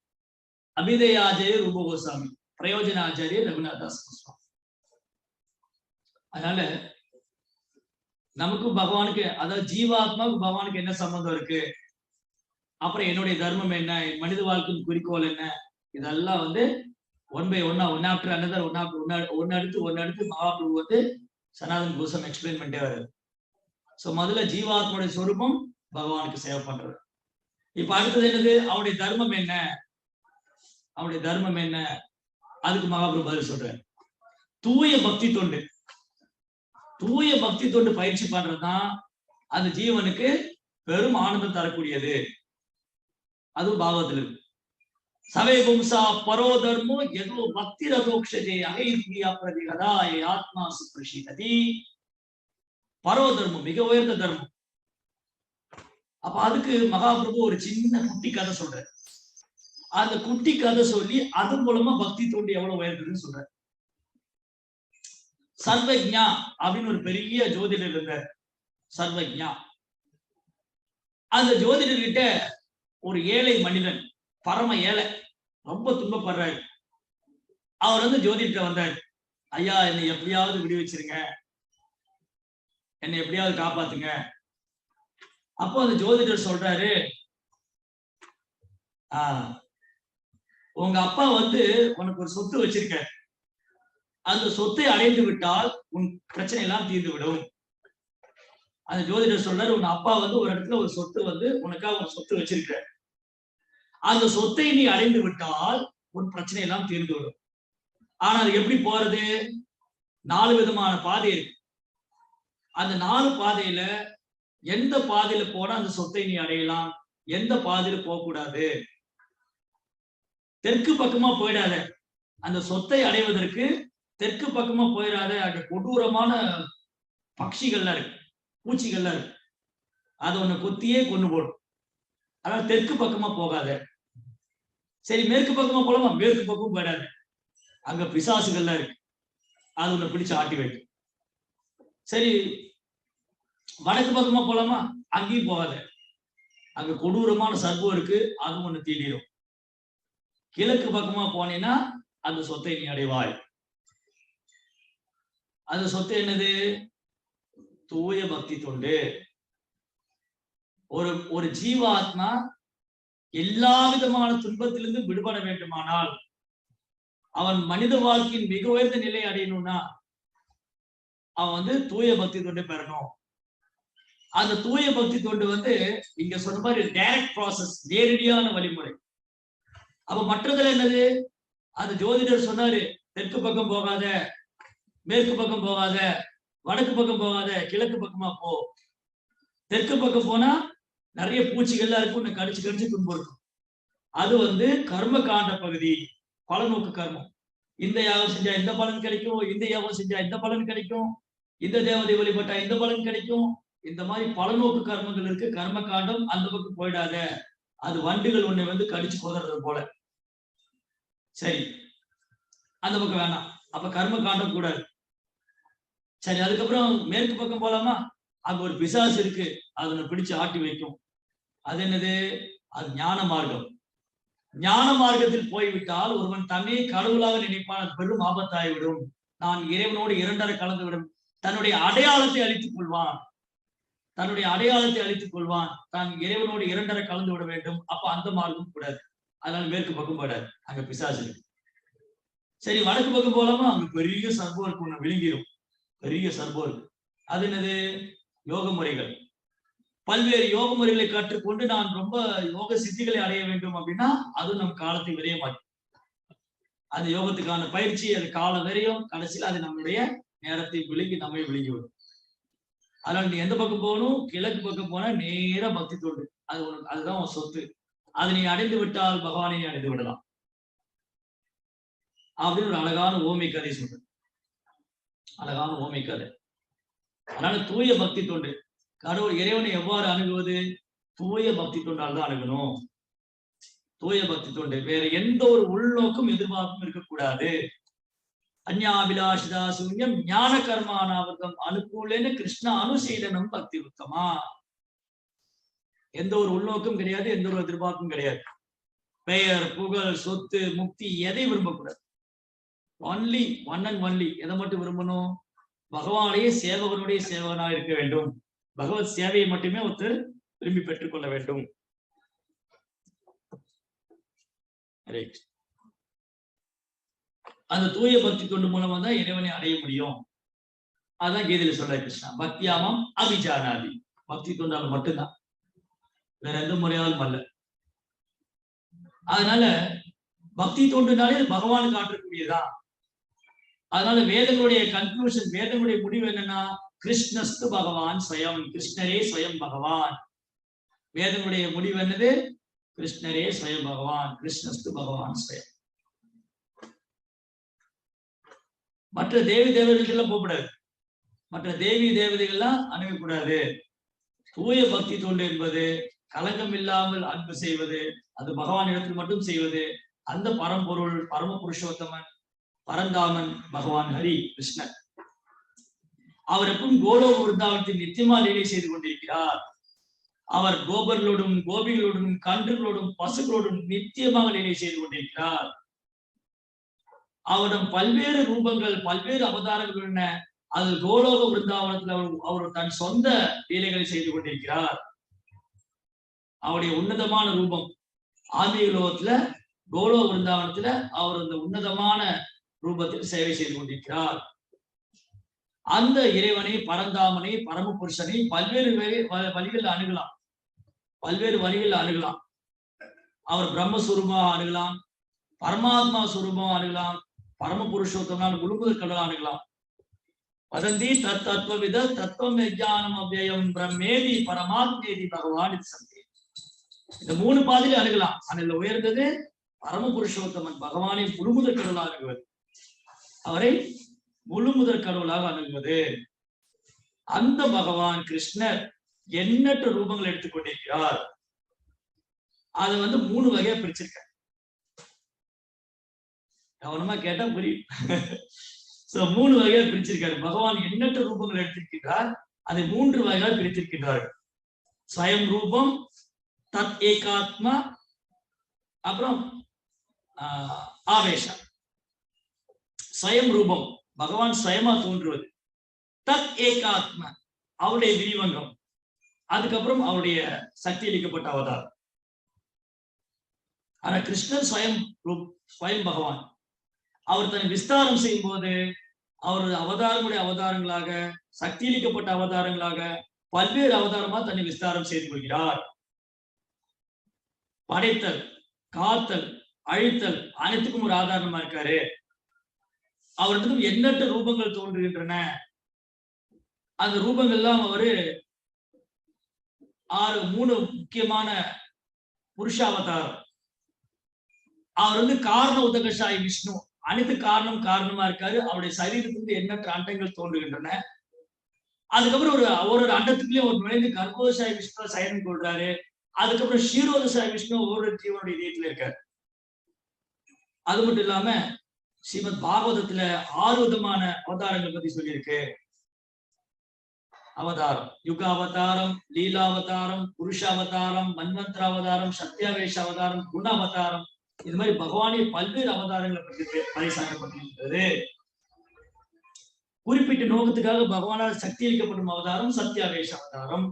அபிதேய ஆச்சாரியர் ரூப கோஸ்வாமி, பிரயோஜன ஆச்சாரியர் ரகுநாத் தாஸ் கோஸ்வாமி. அதனால நமக்கு பகவானுக்கு, அதாவது ஜீவாத்மாவுக்கு பகவானுக்கு என்ன சம்பந்தம் இருக்கு, அப்புறம் என்னுடைய தர்மம் என்ன, மனித வாழ்க்கையின் குறிக்கோள் என்ன, இதெல்லாம் வந்து ஒன் பை ஒன்னா, ஒன் ஆஃப்டர் அனதர், ஒன்னு அடுத்து மகாபிரபு வந்து சனாதன் கோஸ்வாமி எக்ஸ்பிளைன் பண்ணிட்டே வருது. சோ முதல்ல ஜீவாத்மாவுடைய சொரூபம் பகவானுக்கு சேவை பண்றது. இப்ப அடுத்தது என்னது, அவனுடைய தர்மம் என்ன, அவனுடைய தர்மம் என்ன, அதுக்கு மகாபிரபு பதில் சொல்றாரு. தூய பக்தி தொண்டு. தூய பக்தி தொண்டு பயிற்சி பண்றதுதான் அந்த ஜீவனுக்கு பெரும் ஆனந்தம் தரக்கூடியது. அதுவும் பாகவத்தில் இருக்கு. சவே பும்சா பரோ தர்மோ எதோ பக்தி ரதோக்ஷஜே அகைர்பியா பிரதிகதாய ஆத்மா சுப்ரஷிததி. பரோ தர்மம் மிக உயர்ந்த தர்மம். அப்ப அதுக்கு மகாபிரபு ஒரு சின்ன குட்டி கதை சொல்றாரு. அந்த குட்டி கதை சொல்லி அது மூலமா பக்தி தொண்டு எவ்வளவு உயர்ந்ததுன்னு சொல்றாரு. சர்வஜா அப்படின்னு ஒரு பெரிய ஜோதிடர் இருந்தார். சர்வஜா. அந்த ஜோதிடர்கிட்ட ஒரு ஏழை மனிதன், பரம ஏழை, ரொம்ப துன்பப்படுறாரு. அவர் வந்து ஜோதிடர் வந்தார். ஐயா, என்னை எப்படியாவது விடுவிச்சிருங்க, என்னை எப்படியாவது காப்பாத்துங்க. அப்போ அந்த ஜோதிடர் சொல்றாரு, உங்க அப்பா வந்து உனக்கு ஒரு சொத்து வச்சிருக்க, அந்த சொத்தை அடைந்து விட்டால் உன் பிரச்சனை எல்லாம் தீர்ந்து விடும். அந்த ஜோதிடர் சொல்றாரு, உன் அப்பா வந்து ஒரு இடத்துல ஒரு சொத்து வந்து உனக்காக ஒரு சொத்து வச்சிருக்க, அந்த சொத்தை நீ அடைந்து விட்டால் உன் பிரச்சனை எல்லாம் தீர்ந்து விடும். ஆனா அது எப்படி போறது? 4 விதமான பாதை இருக்கு. அந்த 4 பாதையில எந்த பாதையில போனா அந்த சொத்தை நீ அடையலாம், எந்த பாதையில போகக்கூடாது. தெற்கு பக்கமா போயிடாத, அந்த சொத்தை அடைவதற்கு தெற்கு பக்கமா போயிடாத. அங்க கொடூரமான பட்சிகள்லாம் இருக்கு, பூச்சிகள்லாம் இருக்கு, அது உன்னை கொத்தியே கொண்டு போடும். அதனால தெற்கு பக்கமா போகாத. சரி, மேற்கு பக்கமா போலாமா? மேற்கு பக்கமும் போயிடாத, அங்க பிசாசுகள்லாம் இருக்கு, அது உன்னை பிடிச்சு ஆட்டி வைக்கும். சரி, வடக்கு பக்கமா போலாமா? அங்கேயும் போகாத, அங்க கொடூரமான சர்ப்பம் இருக்கு, அதுவும் ஒண்ணு தீண்டிடும். கிழக்கு பக்கமா போனீங்கன்னா அந்த சொத்தை நீ அடைவாய். அந்த சொத்து என்னது? தூய பக்தி தொண்டு. ஒரு ஜீவாத்மா எல்லா விதமான துன்பத்திலிருந்து விடுபட வேண்டுமானால், அவன் மனித வாழ்க்கையின் மிக உயர்ந்த நிலை அடையணும்னா அவன் வந்து தூய பக்தி தொண்டை பெறணும். அந்த தூய பக்தி தொண்டு வந்து இங்க சொன்ன மாதிரி டைரக்ட் ப்ராசஸ், நேரடியான வழிமுறை. அப்ப மற்றதுல என்னது? அந்த ஜோதிடர் சொன்னாரு, தெற்கு பக்கம் போகாத, மேற்கு பக்கம் போகாத, வடக்கு பக்கம் போகாத, கிழக்கு பக்கமா போ. தெற்கு பக்கம் போனா நிறைய பூச்சிகள்லாம் இருக்கும், உன்னை கடிச்சு கடிச்சு துன்புறுத்தும். அது வந்து கர்ம காண்ட பகுதி, பலநோக்கு கர்மம். இந்த யாகம் செஞ்சா இந்த பலன் கிடைக்கும், இந்த யாகம் செஞ்சா இந்த பலன் கிடைக்கும், இந்த தேவதை வழிபட்டா இந்த பலன் கிடைக்கும். இந்த மாதிரி பலநோக்கு கர்மங்கள் இருக்கு. கர்ம காண்டம், அந்த பக்கம் போயிடாத. அது வண்டுகள் உன்னை வந்து கடிச்சு கொதறது போல. சரி, அந்த பக்கம் வேணாம். அப்ப கர்ம காண்டம் கூடாது. சரி, அதுக்கப்புறம் மேற்கு பக்கம் போலாமா? அங்க ஒரு பிசாசு இருக்கு. அதை பிடிச்சு ஆட்டி வைக்கும். அது என்னது? அது ஞான மார்க்கம். ஞான மார்க்கத்தில் போய்விட்டால் ஒருவன் தன்னை கடவுளாக நினைப்பான். அது பெரும் ஆபத்தாகிவிடும். நான் இறைவனோடு இரண்டரை கலந்து விடும். தன்னுடைய அடையாளத்தை அழித்துக் கொள்வான். தன்னுடைய அடையாளத்தை அழித்துக் கொள்வான். தான் இறைவனோடு இரண்டரை கலந்து விட வேண்டும். அப்ப அந்த மார்க்கம் கூடாது. அதனால மேற்கு பக்கம் போடாது. அங்க பிசாசு இருக்கு. சரி, வடக்கு பக்கம் போலாமா? அங்க பெரிய சர்பம் இருக்கு. ஒண்ணு விழுங்கிடும். பெரிய சர்பம் இருக்கு. அது என்னது? யோக முறைகள். பல்வேறு யோக முறைகளை கற்றுக்கொண்டு நான் ரொம்ப யோக சித்திகளை அடைய வேண்டும் அப்படின்னா அது நம் காலத்தை விரையமாக்கும். அந்த யோகத்துக்கான பயிற்சி அது காலம் வரையும், கடைசியில் அது நம்முடைய நேரத்தை விழுங்கி நம்மை விழுங்கிவிடும். அதனால நீ எந்த பக்கம் போகணும்? கிழக்கு பக்கம் போனா நேரா பக்தி தொண்டு. அது உனக்கு, அதுதான் உன் சொத்து. அதை நீ அடைந்து விட்டால் பகவானை நீ அடைந்து விடலாம் அப்படின்னு ஒரு அழகான ஓமை கதை சொல்ற. அழகான ஓமை கதை. அதனால தூய பக்தி தொண்டு, கடவுள் இறைவனை எவ்வாறு அணுகுவது? தூய பக்தி தொண்டால் தான் அணுகணும். தூய பக்தி தொண்டு. வேற எந்த ஒரு உள்நோக்கும் எதிர்பார்ப்பும் இருக்கக்கூடாது. அந்யாபிலாஷிதா சூன்யம் ஞான கர்மானாவர்த்தம் அனுகூலன்னு கிருஷ்ண அனுசீலனம் பக்தி உத்தமா. எந்த ஒரு உள்நோக்கும் கிடையாது, எந்த ஒரு எதிர்பார்ப்பும் கிடையாது. பெயர், புகழ், சொத்து, முக்தி எதை விரும்பக்கூடாது. ஒன்லி ஒன் அண்ட் ஒன்லி எதை மட்டும் விரும்பணும்? பகவானுடைய சேவகனுடைய சேவகனாக இருக்க வேண்டும். பகவத் சேவையை மட்டுமே ஒருத்தர் விரும்பி பெற்றுக் கொள்ள வேண்டும். அந்த தூய பக்தி தொண்டு மூலமா தான் இறைவனை அடைய முடியும். அதான் கீதையில சொல்ற கிருஷ்ணா, பக்தியாமம் அபிஜானாதி. பக்தி தொண்டால் மட்டும்தான், வேற எந்த முறையாலும் அல்ல. அதனால பக்தி தொண்டுனாலே பகவான் காட்டக்கூடியதான். அதனால வேதங்களுடைய கன்க்ளூஷன், வேதங்களுடைய முடிவு என்னன்னா, கிருஷ்ணஸ்து பகவான் ஸ்வயம். கிருஷ்ணரே ஸ்வயம் பகவான். வேதங்களுடைய முடிவு என்னது? கிருஷ்ணரே ஸ்வயம் பகவான். கிருஷ்ணஸ்து பகவான் ஸ்வயம். மற்ற தேவி தேவதைகள்லாம் போகக்கூடாது. மற்ற தேவி தேவதைகள்லாம் அணுகக்கூடாது. தூய பக்தி தொண்டு என்பது கலங்கம் இல்லாமல் அன்பு செய்வது, அது பகவான் இடத்தில் மட்டும் செய்வது. அந்த பரம்பொருள், பரம புருஷோத்தமன், பரந்தாமன் பகவான் ஹரி கிருஷ்ணன். அவர் எப்பவும் கோலோக விருந்தாவனத்தில் நித்தியமா லீலை செய்து கொண்டிருக்கிறார். அவர் கோபர்களோடும், கோபிகளோடும், கன்றுகளோடும், பசுகளோடும் நித்தியமாக லீலை செய்து கொண்டிருக்கிறார். அவரிடம் பல்வேறு ரூபங்கள், பல்வேறு அவதாரங்கள் என்ன, அது கோலோக விருந்தாவனத்தில் அவர் தன் சொந்த லீலைகளை செய்து கொண்டிருக்கிறார். அவருடைய உன்னதமான ரூபம் ஆன்மீக லோகத்துல, கோலோக விருந்தாவனத்துல அவர் அந்த உன்னதமான ரூபத்தில் சேவை செய்து கொண்டிருக்கிறார். அந்த இறைவனை, பரந்தாமனை, பரம புருஷனை பல்வேறு வழிகளில் அணுகலாம். பல்வேறு வழிகளில் அணுகலாம். அவர் பிரம்மஸ்வரூபமாக அணுகலாம், பரமாத்மா சுரூபமாக அணுகலாம், பரம புருஷோத்தமான முழுமுதற் கடவுளா அணுகலாம். வதந்தி தத் தத்துவவித தத்துவம் விஜயானம் அவ்யயம் பிரம்மேதி பரமாத்மேதி பகவான். இந்த மூணு பாதையில அணுகலாம். அதில் உயர்ந்தது பரம புருஷோத்தமன் பகவானை முழுமுதற் கடவுளாக அணுகுவது. அவரை முழுமுதற் கடவுளாக அணுகுவது. அந்த பகவான் கிருஷ்ணர் எண்ணற்ற ரூபங்கள் எடுத்துக்கொண்டிருக்கிறார். அதை வந்து மூணு வகையா பிரிச்சிருக்க. கவனமா கேட்டா புரியும். மூணு வகையா பிரிச்சிருக்காரு. பகவான் எண்ணற்ற ரூபங்கள் எடுத்திருக்கிறார். அதை மூன்று வகையாக பிரித்திருக்கிறார். ஸ்வயம் ரூபம், தத் ஏகாத்மா, அப்புறம் ஆவேஷம். ஸ்வயம் ரூபம் பகவான் ஸ்வயமா தோன்றுவது. தத் ஏகாத்மா அவருடைய விரிவங்கம். அதுக்கப்புறம் அவருடைய சக்தி அளிக்கப்பட்ட அவதாரம். ஆனா கிருஷ்ணன் ஸ்வயம் பகவான். அவர் தன்னை விஸ்தாரம் செய்யும் போது அவர் அவதாரங்களுடைய அவதாரங்களாக, சக்தி அளிக்கப்பட்ட அவதாரங்களாக, பல்வேறு அவதாரமா தன்னை விஸ்தாரம் செய்து கொள்கிறார். படைத்தல், காத்தல், அழித்தல் அனைத்துக்கும் ஒரு ஆதாரமா இருக்காரு. அவரிடம் எண்ணற்ற ரூபங்கள் தோன்றுகின்றன. அந்த ரூபங்கள்லாம் அவரு மூணு முக்கியமான புருஷாவதாரம். அவர் வந்து காரண உதகசாயி விஷ்ணு. அனைத்து காரணமா இருக்காரு. அவருடைய சரீரத்திலிருந்து எண்ணற்ற அண்டங்கள் தோன்றுகின்றன. அதுக்கப்புறம் ஒரு அண்டத்துக்குள்ளேயும் ஒரு நுழைந்து கர்ப்போதசாய விஷ்ணு சயனம் கொள்றாரு. அதுக்கப்புறம் ஷீரோதசாய விஷ்ணு ஒவ்வொரு ஜீவனுடைய இதயத்துல இருக்காரு. அது மட்டும் இல்லாம ஸ்ரீமத் பாகவதத்துல 6 விதமான அவதாரங்கள் பத்தி சொல்லியிருக்கு. அவதாரம், யுக அவதாரம், லீலா அவதாரம், புருஷ அவதாரம், மன்வந்திர அவதாரம், சத்யாவேஷ அவதாரம், குண அவதாரம். இது மாதிரி பகவானே பல்வேறு அவதாரங்களை பற்றி பறைசாற்றப்பட்டிருக்கிறது. குறிப்பிட்ட நோக்கத்துக்காக பகவானால் சக்தி அளிக்கப்படும் அவதாரம் சத்யாவேஷ அவதாரம்.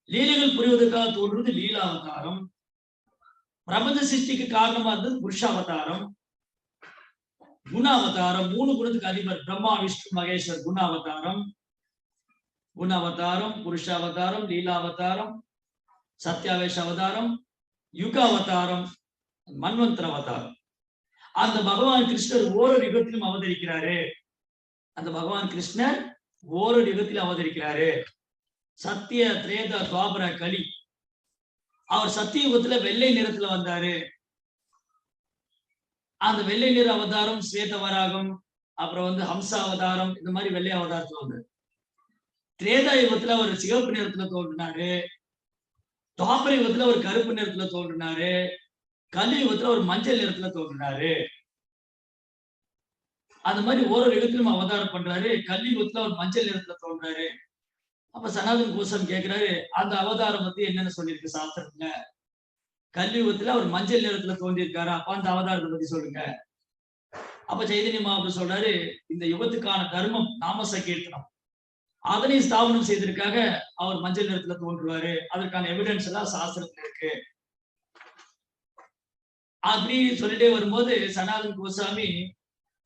லீலைகள் புரிவதற்காக தோன்றுவது லீலா அவதாரம். பிரபஞ்ச சிருஷ்டிக்கு காரணமா இருந்தது புருஷ அவதாரம். குண அவதாரம், 3 குணத்துக்கு அதிபர் பிரம்மா விஷ்ணு மகேஸ்வர். குண அவதாரம், குண அவதாரம், புருஷ அவதாரம், லீலா அவதாரம், சத்யாவேஷ அவதாரம், யுக அவதாரம், மன்வந்திர அவதாரம். அந்த பகவான் கிருஷ்ணர் ஓரொரு யுகத்திலும் அவதரிக்கிறாரு. அந்த பகவான் கிருஷ்ணர் ஓரொரு யுகத்திலும் அவதரிக்கிறாரு. சத்திய, திரேத, துவாபர, கலி. அவர் சத்திய யுகத்துல வெள்ளை நிறத்துல வந்தாரு. அந்த வெள்ளை நிற அவதாரம் ஸ்வேத வராகம், அப்புறம் ஹம்ச அவதாரம், இந்த மாதிரி வெள்ளை அவதாரத்துல வந்தாரு. திரேதா யுகத்துல அவர் சிவப்பு நிறத்துல தோன்றினாரு. துவாபர யுகத்துல ஒரு கருப்பு நிறத்துல தோன்றினாரு. கலி யுகத்துல ஒரு மஞ்சள் நிறத்துல தோன்றினாரு. அந்த மாதிரி ஒவ்வொரு யுகத்திலும் அவதாரம் பண்றாரு. கலி யுகத்துல ஒரு மஞ்சள் நிறத்துல தோன்றாரு. அப்ப சனாதன் கோஷம் கேட்கிறாரு, அந்த அவதாரம் பத்தி என்னன்னு சொல்லியிருக்கு சாஸ்திரத்துல? கலியுகத்துல அவர் மஞ்சள் நிறத்துல தோன்றியிருக்காரு, அப்ப அந்த அவதாரத்தை பத்தி சொல்லுங்க. அப்ப சைதன்ய மகாபிரபு சொல்றாரு, இந்த யுகத்துக்கான தர்மம் நாம சங்கீர்த்தனம், அதனை ஸ்தாபனம் செய்ததற்காக அவர் மஞ்சள் நிறத்துல தோன்றுவாரு. அதற்கான எவிடன்ஸ் எல்லாம் சாஸ்திரத்துல இருக்கு. அப்படி சொல்லிட்டே வரும்போது சனாதன் கோசாமி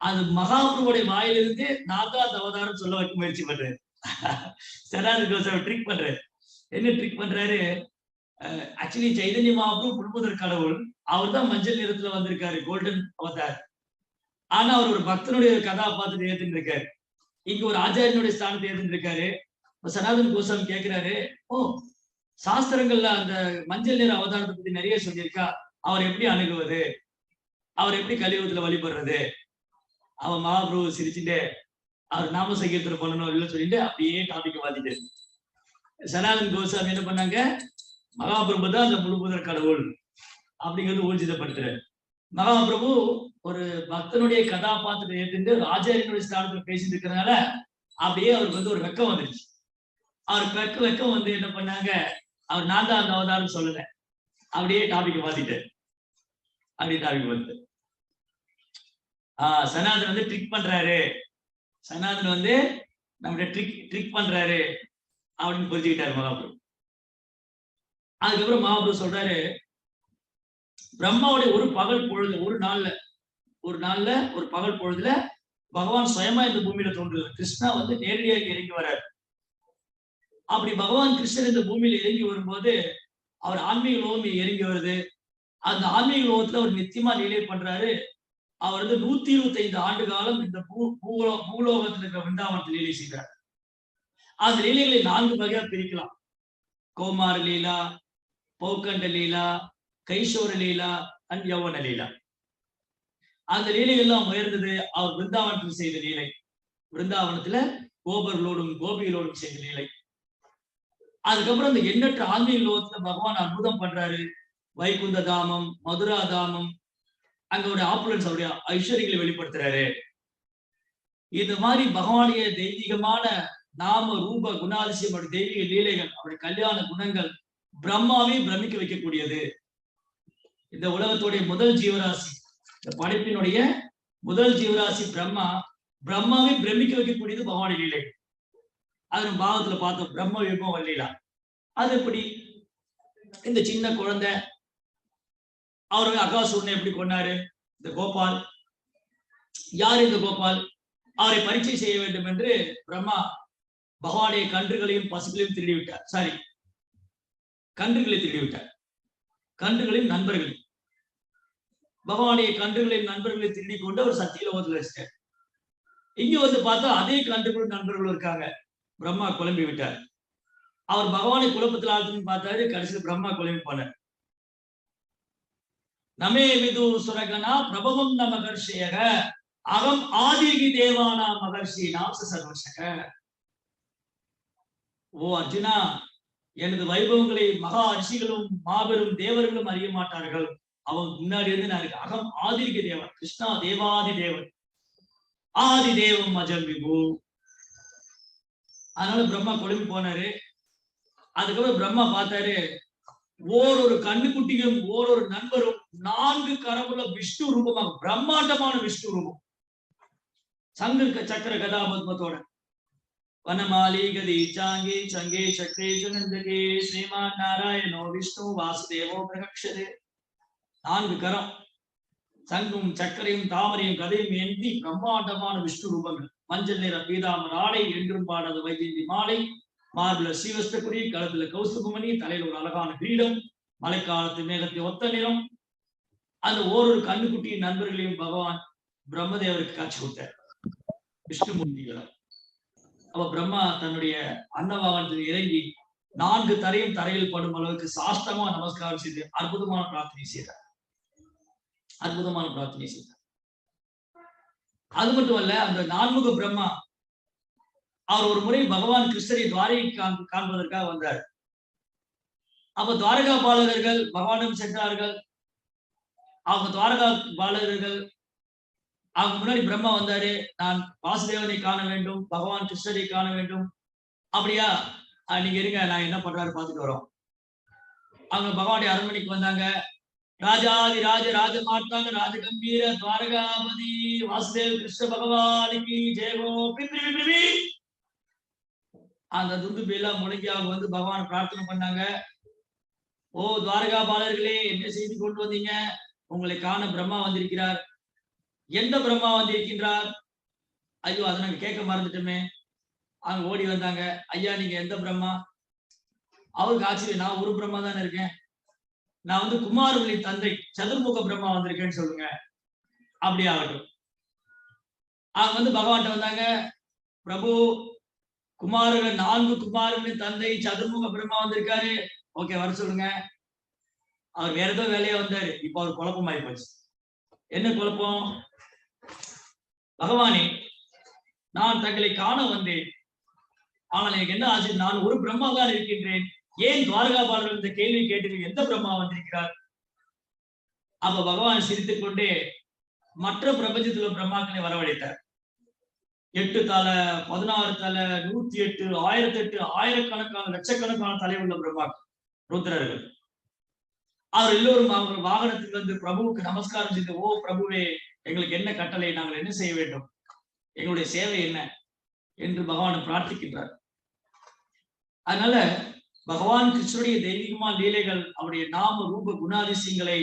அது மகாபிரபுடைய வாயிலிருந்து நான் தான் அந்த அவதாரம் சொல்ல வைக்க முயற்சி பண்றாரு. சனாதன் கோசாமி ட்ரிக் பண்றாரு. என்ன ட்ரிக் பண்றாரு? ஆக்சுவலி சைதன்ய மகாபிரபு புல்முதற் கடவுள், அவர் தான் மஞ்சள் நிறத்துல வந்திருக்காரு, கோல்டன் அவதார். ஆனா அவர் ஒரு பக்தனுடைய கதாபாத்திரத்தை ஏத்துட்டு இருக்காரு. இங்க ஒரு ஆச்சாரியனுடைய ஸ்தானத்தை ஏத்துட்டு இருக்காரு. சனாதன் கோசாமி கேட்கிறாரு, ஓ சாஸ்திரங்கள்ல அந்த மஞ்சள் நிற அவதாரத்தை பத்தி நிறைய சொல்லியிருக்கா, அவர் எப்படி அணுகுவது, அவர் எப்படி கலியுகத்துல வழிபடுறது? அவன் மகாபிரபு சிரிச்சுட்டு அவர் நாம சங்கீர்த்தனம் பண்ணணும் இல்லைன்னு சொல்லிட்டு அப்படியே டாபிக் மாத்திட்டு, சனாதன் கோசாமி என்ன பண்ணாங்க, மகாபிரபு தான் அந்த முழுமுதற் கடவுள் அப்படிங்கிறது ஊர்ஜிதப்படுத்துறாரு. மகாபிரபு ஒரு பக்தனுடைய கதாபாத்திரத்தை ஏற்றுட்டு ஆச்சாரியனுடைய ஸ்தானத்துல பேசிட்டு இருக்கிறதுனால அப்படியே அவருக்கு ஒரு வெக்கம் வந்துருச்சு. அவருக்கு வெக்கம் என்ன பண்ணாங்க, அவர் நான் தான் அந்த அவதாரம் சொல்லல, அப்படியே டாபிக் மாத்திட்டு அப்படியே டாபிக் வந்து சனாதன் ட்ரிக் பண்றாரு, சனாதன் நம்மகிட்ட ட்ரிக் பண்றாரு அப்படின்னு புரிஞ்சுக்கிட்டாரு மகாபிரபு. அதுக்கப்புறம் மகாபிரபு சொல்றாரு, பிரம்மாவுடைய ஒரு பகல் பொழுது, ஒரு நாள்ல ஒரு பகல் பொழுதுல பகவான் சுயமா இந்த பூமியில தோன்றுகிறார். கிருஷ்ணா நேரடியாக இறங்கி வர்றார். அப்படி பகவான் கிருஷ்ணர் இந்த பூமியில இறங்கி வரும்போது அவர் ஆன்மீக லோகம் இறங்கி வருது. அந்த ஆன்மீக லோகத்துல அவர் நித்தியமா லீலை பண்றாரு. அவர் 125 ஆண்டு காலம் இந்த பூலோகத்துல இருக்கிற விருந்தாவனத்தில் லீலை செய்கிறார். அந்த லீலைகளை 4 வகையா பிரிக்கலாம். கோமார லீலா, பௌக்கண்ட லீலா, கைசோர லீலா அண்ட் யௌவன லீலா. அந்த லீலைகள்லாம் உயர்ந்தது அவர் விருந்தாவனத்தில் செய்த லீலை. விருந்தாவனத்துல கோபர்களோடும் கோபிகளோடும் செய்த லீலை. அதுக்கப்புறம் அந்த எண்ணற்ற ஆன்மீக லோகத்துல பகவான் அற்புதம் பண்றாரு. வைகுந்த தாமம், மதுரா தாமம், அங்க ஒரு ஆப்புலன்ஸ், அவருடைய ஐஸ்வர்யங்களை வெளிப்படுத்துறாரு. இந்த மாதிரி பகவானுடைய தெய்வீகமான நாம ரூப குணாதிசயம், அவருடைய தெய்வீக லீலைகள், அவருடைய கல்யாண குணங்கள் பிரம்மாவை பிரமிக்க வைக்கக்கூடியது. இந்த உலகத்துடைய முதல் ஜீவராசி, இந்த படைப்பினுடைய முதல் ஜீவராசி பிரம்மாவை பிரமிக்க வைக்கக்கூடியது பகவானுடைய லீலை. அது நம்ம பாவத்துல பார்த்தோம், பிரம்ம விபவ லீலா. அது எப்படி இந்த சின்ன குழந்தை அவருடைய அகாசுரனை எப்படி கொண்டாரு? இந்த கோபால் யார்? இந்த கோபால் அவரை பரீட்சை செய்ய வேண்டும் என்று பிரம்மா பகவானுடைய கன்றுகளையும் பசுகளையும் திருடிவிட்டார். சாரி, கன்றுகளை திருடிவிட்டார். கன்றுகளின் நண்பர்கள், பகவானுடைய கன்றுகளின் நண்பர்களை திருடி கொண்டு அவர் சத்தியலோகத்தில் வச்சிட்டார். இங்க பார்த்தா அதே கன்றுகளின் நண்பர்கள் இருக்காங்க. பிரம்மா குழம்பி விட்டார். அவர் பகவானை குழப்பத்தில் ஆழ்த்துன்னு பார்த்தாரு. கடைசியில் பிரம்மா குழம்பி போனார். நமே விது சுரகனா பிரபவம் ந மகர்ஷியக அகம் ஆதிகி தேவானா மகர்ஷி நாம்ச சர்வசக. ஓ அர்ஜுனா, எனது வைபவங்களை மகா ரிஷிகளும் மாபெரும் தேவர்களும் அறிய மாட்டார்கள். அவங்க முன்னாடி இருந்து நான் இருக்கு. அகம் ஆதிரிக தேவன், கிருஷ்ணா தேவாதி தேவன், ஆதி தேவம் அஜம் விபு. அதனால பிரம்மா கொழும்பி போனாரு. அதுக்கப்புறம் பிரம்மா பார்த்தாரு, ஓரொரு கண்ணுக்குட்டியும் ஓரொரு நண்பரும் 4 கரமுள்ள விஷ்ணு ரூபமாக, பிரம்மாண்டமான விஷ்ணு ரூபம், சங்க சக்கர கதாபத்மத்தோட. வனமாலி கதி சாங்கி சங்கே சக்கரே சுனந்தகே ஸ்ரீமான் நாராயணோ விஷ்ணு வாசுதேவோ பிரகக்ஷதே. 4 கரம், சங்கும் சக்கரையும் தாமரையும் கதையும் ஏந்தி பிரம்மாண்டமான விஷ்ணு ரூபங்கள். மஞ்சள் நிற பீதாமர ஆடை, என்றும் பாடாத வைஜெயந்தி மாலை, மார்புல ஸ்ரீவஸ்தகுரி, கழுத்துல கௌஸ்துபமணி, தலையில ஒரு அழகான கிரீடம், மழைக்காலத்து மேகத்தை ஒத்த நிறம். அந்த ஓரொரு கண்ணுக்குட்டியின் நண்பர்களையும் பகவான் பிரம்மதேவருக்கு காட்சி கொடுத்தார், விஷ்ணுமூர்த்திகளை. அப்ப பிரம்மா தன்னுடைய அன்னவாகனத்தில் இறங்கி 4 தரையும் தரையில் படும் அளவுக்கு சாஷ்டமா நமஸ்காரம் செய்து அற்புதமான பிரார்த்தனை செய்தார். அற்புதமான பிரார்த்தனை செய்தார். அது மட்டுமல்ல, அந்த 4முக பிரம்மா அவர் ஒரு முறை பகவான் கிருஷ்ணரை துவாரையை காண்பதற்காக வந்தார். அப்ப துவாரகா பாலகர்கள் பகவானும் சென்றார்கள். அவங்க துவாரகா பாலகர்கள் அவங்க முன்னாடி பிரம்மா வந்தாரு, நான் வாசுதேவனை காண வேண்டும், பகவான் கிருஷ்ணரை காண வேண்டும். அப்படியா, நீங்க இருங்க, நான் என்ன பண்றாரு பார்த்துட்டு வரோம். அவங்க பகவானுடைய அரண்மனைக்கு வந்தாங்க. ராஜாதி ராஜ ராஜ மார்த்தாங்க ராஜ கம்பீர துவாரகாபதி வாசுதேவ கிருஷ்ண பகவானுக்கு ஜெயகோ. அந்த துந்துபி எல்லாம் முழங்கி அவங்க வந்து பகவான் பிரார்த்தனை பண்ணாங்க. ஓ துவாரகா பாலர்களே, என்ன செய்தி கொண்டு வந்தீங்க? உங்களை காண பிரம்மா வந்திருக்கிறார். எந்த பிரம்மா வந்திருக்கின்றார்? ஐயோ, அதை நாங்க கேட்க மறந்துட்டோமே. அவங்க ஓடி வந்தாங்க. ஐயா, நீங்க எந்த பிரம்மா? அவருக்கு ஆச்சரியம், நான் ஒரு பிரம்மா தானே இருக்கேன். நான் வந்து குமாரர்களின் தந்தை சதுர்முக பிரம்மா வந்திருக்கேன்னு சொல்லுங்க. அப்படி ஆகட்டும். அவங்க வந்து பகவான்கிட்ட வந்தாங்க. பிரபு, குமாரர்கள் 4 குமாரர்களின் தந்தை சதுர்முக பிரம்மா வந்திருக்காரு. ஓகே, வர சொல்லுங்க. அவர் வேற ஏதோ வேலையா வந்தாரு. இப்ப அவர் குழப்பமாயி போச்சு. என்ன குழப்பம்? பகவானே, நான் தங்களை காண வந்தேன். ஆனால் எனக்கு என்ன ஆச்சு? நான் ஒரு பிரம்மா தான் இருக்கின்றேன். ஏன் துவாரகா பாலர்கள் இந்த கேள்வி கேட்டு எந்த பிரம்மா வந்திருக்கிறார்? அப்ப பகவான் சிரித்துக் கொண்டே மற்ற பிரபஞ்சத்துல பிரம்மாக்களை வரவழைத்தார். 8 தலை, 16 தலை, 108, 1008, ஆயிரக்கணக்கான லட்சக்கணக்கான தலை உள்ள பிரம்மாக்கள், ருத்ரர்கள். அவர் எல்லோரும் அவங்க வாகனத்தில் வந்து பிரபுவுக்கு நமஸ்காரம் செய்து, ஓ பிரபுவே, எங்களுக்கு என்ன கட்டளை, நாங்கள் என்ன செய்ய வேண்டும், எங்களுடைய சேவை என்ன என்று பகவான் பிரார்த்திக்கின்றார். அதனால பகவான் கிருஷ்ணனுடைய தெய்வீகமான லீலைகள், அவருடைய நாம ரூப குணாதிசயங்களை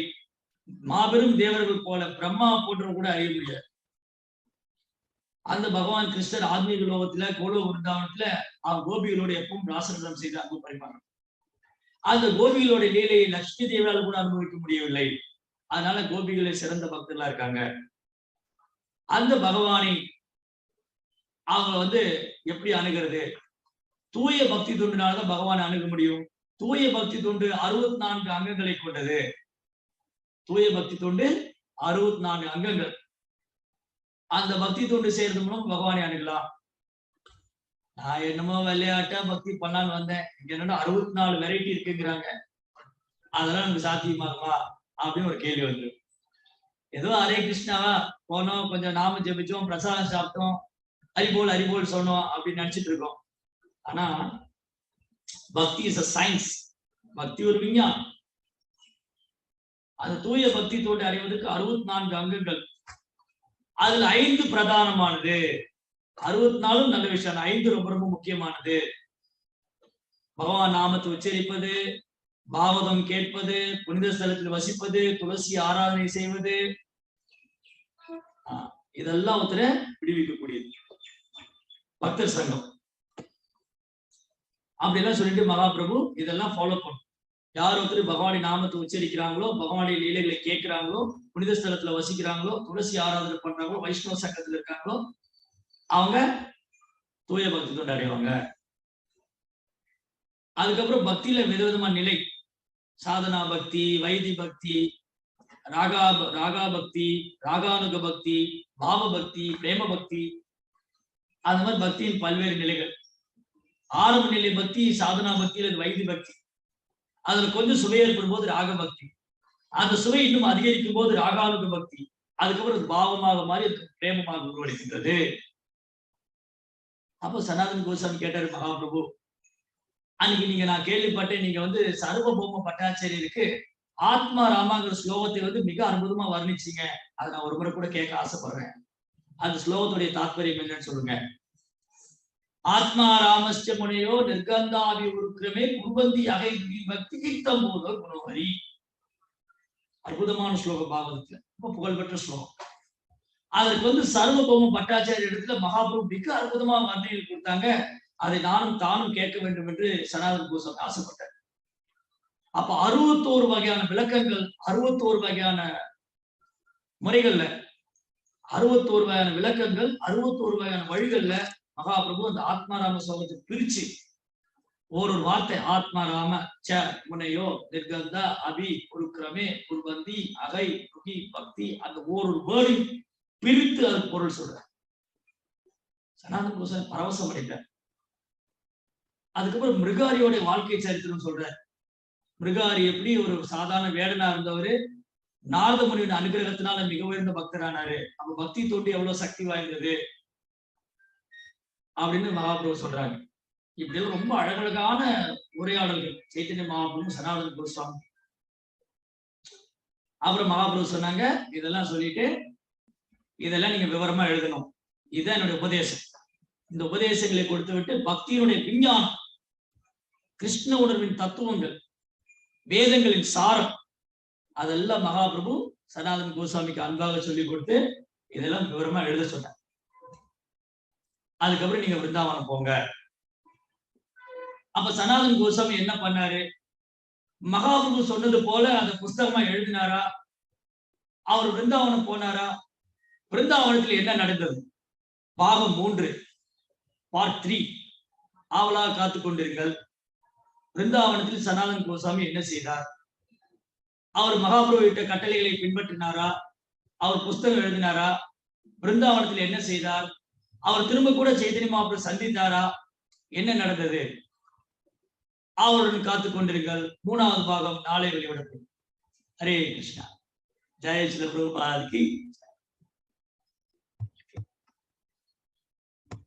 மாபெரும் தேவர்கள் போல பிரம்மா போன்ற கூட அறிய முடியாது. அந்த பகவான் கிருஷ்ணர் ஆத்மீக லோகத்துல கோலோ விருந்தாவனத்துல அவர் கோபிகளோட எப்பவும் ராசனம் செய்து அன்பு பரிமாறும். அந்த கோபிகளோட லீலையை லட்சுமி தேவியால் கூட அனுபவிக்க முடியவில்லை. அதனால கோபிகளே சிறந்த பக்தர்களா இருக்காங்க. அந்த பகவானை அவங்க வந்து எப்படி அணுகிறது? தூய பக்தி தொண்டுனாலதான் பகவானை அணுக முடியும். தூய பக்தி தொண்டு 64 அங்கங்களை கொண்டது. தூய பக்தி தொண்டு 64 அங்கங்கள். அந்த பக்தி தொண்டு செய்யறது மூலம் பகவானை அணுகலாம். நான் என்னமோ விளையாட்டா பக்தி பண்ணலான்னு வந்தேன். இங்க என்னன்னா 64 வெரைட்டி இருக்குங்கிறாங்க. அதெல்லாம் நமக்கு சாத்தியமாகுமா அப்படின்னு ஒரு கேள்வி வந்து, ஏதோ ஹரே கிருஷ்ணாவா போனோம், கொஞ்சம் நாம ஜெபிச்சோம், பிரசாதம் சாப்பிட்டோம், அறிபோல் அறிபோல் சொன்னோம் அப்படின்னு நினைச்சிட்டு இருக்கோம். ஆனா பக்தி இஸ் a சயின்ஸ். பக்தி ஒரு விஞ்ஞானம். அந்த தூய பக்தி தோண்டி அறிவதற்கு 64 அங்கங்கள். அதுல 5 பிரதானமானது. 64 நல்ல விஷயம், 5 ரொம்ப ரொம்ப முக்கியமானது. பகவான் நாமத்தை உச்சரிப்பது, பாகவதம் கேட்பது, புனித ஸ்தலத்தில் வசிப்பது, துளசி ஆராதனை செய்வது, இதெல்லாம் ஒருத்தர விடுவிக்கக்கூடியது. பக்தர் சங்கம் அப்படிலாம் சொல்லிட்டு மகாபிரபு இதெல்லாம் ஃபாலோ பண்ணும். யார் ஒருத்தர் பகவானி நாமத்தை உச்சரிக்கிறாங்களோ, பகவானுடைய லீலைகளை கேட்கிறாங்களோ, புனித ஸ்தலத்துல வசிக்கிறாங்களோ, துளசி ஆராதனை பண்றாங்களோ, வைஷ்ணவ சங்கத்துல இருக்காங்களோ, அவங்க தூய பக்தி தொண்டு அடைவாங்க. அதுக்கப்புறம் பக்தியில விதவிதமான நிலை, சாதனா பக்தி, வைதி பக்தி, ராகா பக்தி, ராகானுக பக்தி, பாவ பக்தி, பிரேம பக்தி, அந்த மாதிரி பக்தியின் பல்வேறு நிலைகள். ஆரம்ப நிலை பக்தி, சாதனா பக்தி அல்லது வைத்தி பக்தி. அதுல கொஞ்சம் சுவை ஏற்படும் போது ராக பக்தி. அந்த சுவை இன்னும் அதிகரிக்கும் போது ராகானுக பக்தி. அதுக்கப்புறம் பாவமாக மாறி பிரேமமாக உருவெடுக்கின்றது. அப்போ சனாதன கோசாமி கேட்டாரு மகாபிரபு, அன்னைக்கு நீங்க நான் கேள்விப்பட்டேன், நீங்க சர்வபௌம பட்டாச்சாரியருக்கு ஆத்மா ராமாங்கிற ஸ்லோகத்தை மிக அற்புதமா வர்ணிச்சீங்க. அதை நான் ஒரு முறை கூட கேட்க ஆசைப்படுறேன். அந்த ஸ்லோகத்துடைய தாத்பரியம் என்னன்னு சொல்லுங்க. ஆத்மா ராமஸ்ய முனையோ நிர்கந்தாவி உருக்கிரமே குருபந்தி அகை பக்தி கீர்த்தம் போதோ குணவரி. அற்புதமான ஸ்லோகம் பாகவதத்துல, ரொம்ப புகழ்பெற்ற ஸ்லோகம். அதற்கு சர்வபௌம பட்டாச்சாரிய இடத்துல மகாபிரபு மிக அற்புதமா வர்ணையில் கொடுத்தாங்க. அதை நானும் தானும் கேட்க வேண்டும் என்று சனாதன கோசாமி ஆசைப்பட்டார். அப்ப 61 வகையான விளக்கங்கள், 61 வகையான முறைகள்ல, 61 வகையான விளக்கங்கள், 61 வகையான வழிகள்ல மகாபிரபு அந்த ஆத்மாராம ஸ்லோகத்தை பிரிச்சு ஒரு வார்த்தை ஆத்மாராம ச முனையோ நிர்கந்தா அபி குருக்கிரமே குருபந்தி அகை குகி பக்தி, அந்த ஒரு வேர்டையும் பிரித்து அது பொருள் சொல்ற. சனாதன கோசாமி பரவசம் அடைந்தார். அதுக்கப்புறம் மிருகாரியோட வாழ்க்கை சரித்திரம் சொல்ற. மிருகாரி எப்படி ஒரு சாதாரண வேடனா இருந்தவரு நாரத முனியின் அனுகிரகத்தினால மிக உயர்ந்த பக்தரானாரு. அப்ப பக்தி தோண்டி எவ்வளவு சக்தி வாய்ந்தது அப்படின்னு மகாபிரபு சொல்றாங்க. இப்படி ரொம்ப அழகழகான உரையாடல்கள் சைத்தன்ய மகாபிரபு சனாதன கோஸ்வாமி. அப்புறம் மகாபிரபு சொன்னாங்க, இதெல்லாம் சொல்லிட்டு இதெல்லாம் நீங்க விவரமா எழுதணும். இதுதான் என்னுடைய உபதேசம். இந்த உபதேசங்களை கொடுத்து விட்டு பக்தியினுடைய விஞ்ஞானம், கிருஷ்ண உணர்வின் தத்துவங்கள், வேதங்களின் சாரம், அதெல்லாம் மகாபிரபு சனாதன கோசாமிக்கு அன்பாக சொல்லிக் கொடுத்து இதெல்லாம் விவரமா எழுத சொன்னார். அதுக்கப்புறம் நீங்க விருந்தாவனம் போங்க. அப்ப சனாதன கோசாமி என்ன பண்ணாரு? மகாபிரபு சொன்னது போல அந்த புஸ்தகமா எழுதினாரா? அவர் விருந்தாவனம் போனாரா? விருந்தாவனத்தில் என்ன நடந்தது? பாகம் 3 பார்ட் 3 ஆவலாக காத்துக் கொண்டிருங்கள். விருந்தாவனத்தில் சனாதன கோசாமி என்ன செய்தார்? அவர் மகாபிரபு இட்ட கட்டளைகளை பின்பற்றினாரா? அவர் புஸ்தகம் எழுதினாரா? விருந்தாவனத்தில் என்ன செய்தார்? அவர் திரும்ப கூட சைத்தன்ய மகாபிரபு சந்தித்தாரா? என்ன நடந்தது? அவருடன் காத்துக் கொண்டிருங்கள். 3வது பாகம் நாளை வெளியிடப்படும். ஹரே கிருஷ்ணா. ஜெய ஸ்ரீல பிரபுபாதுக்கு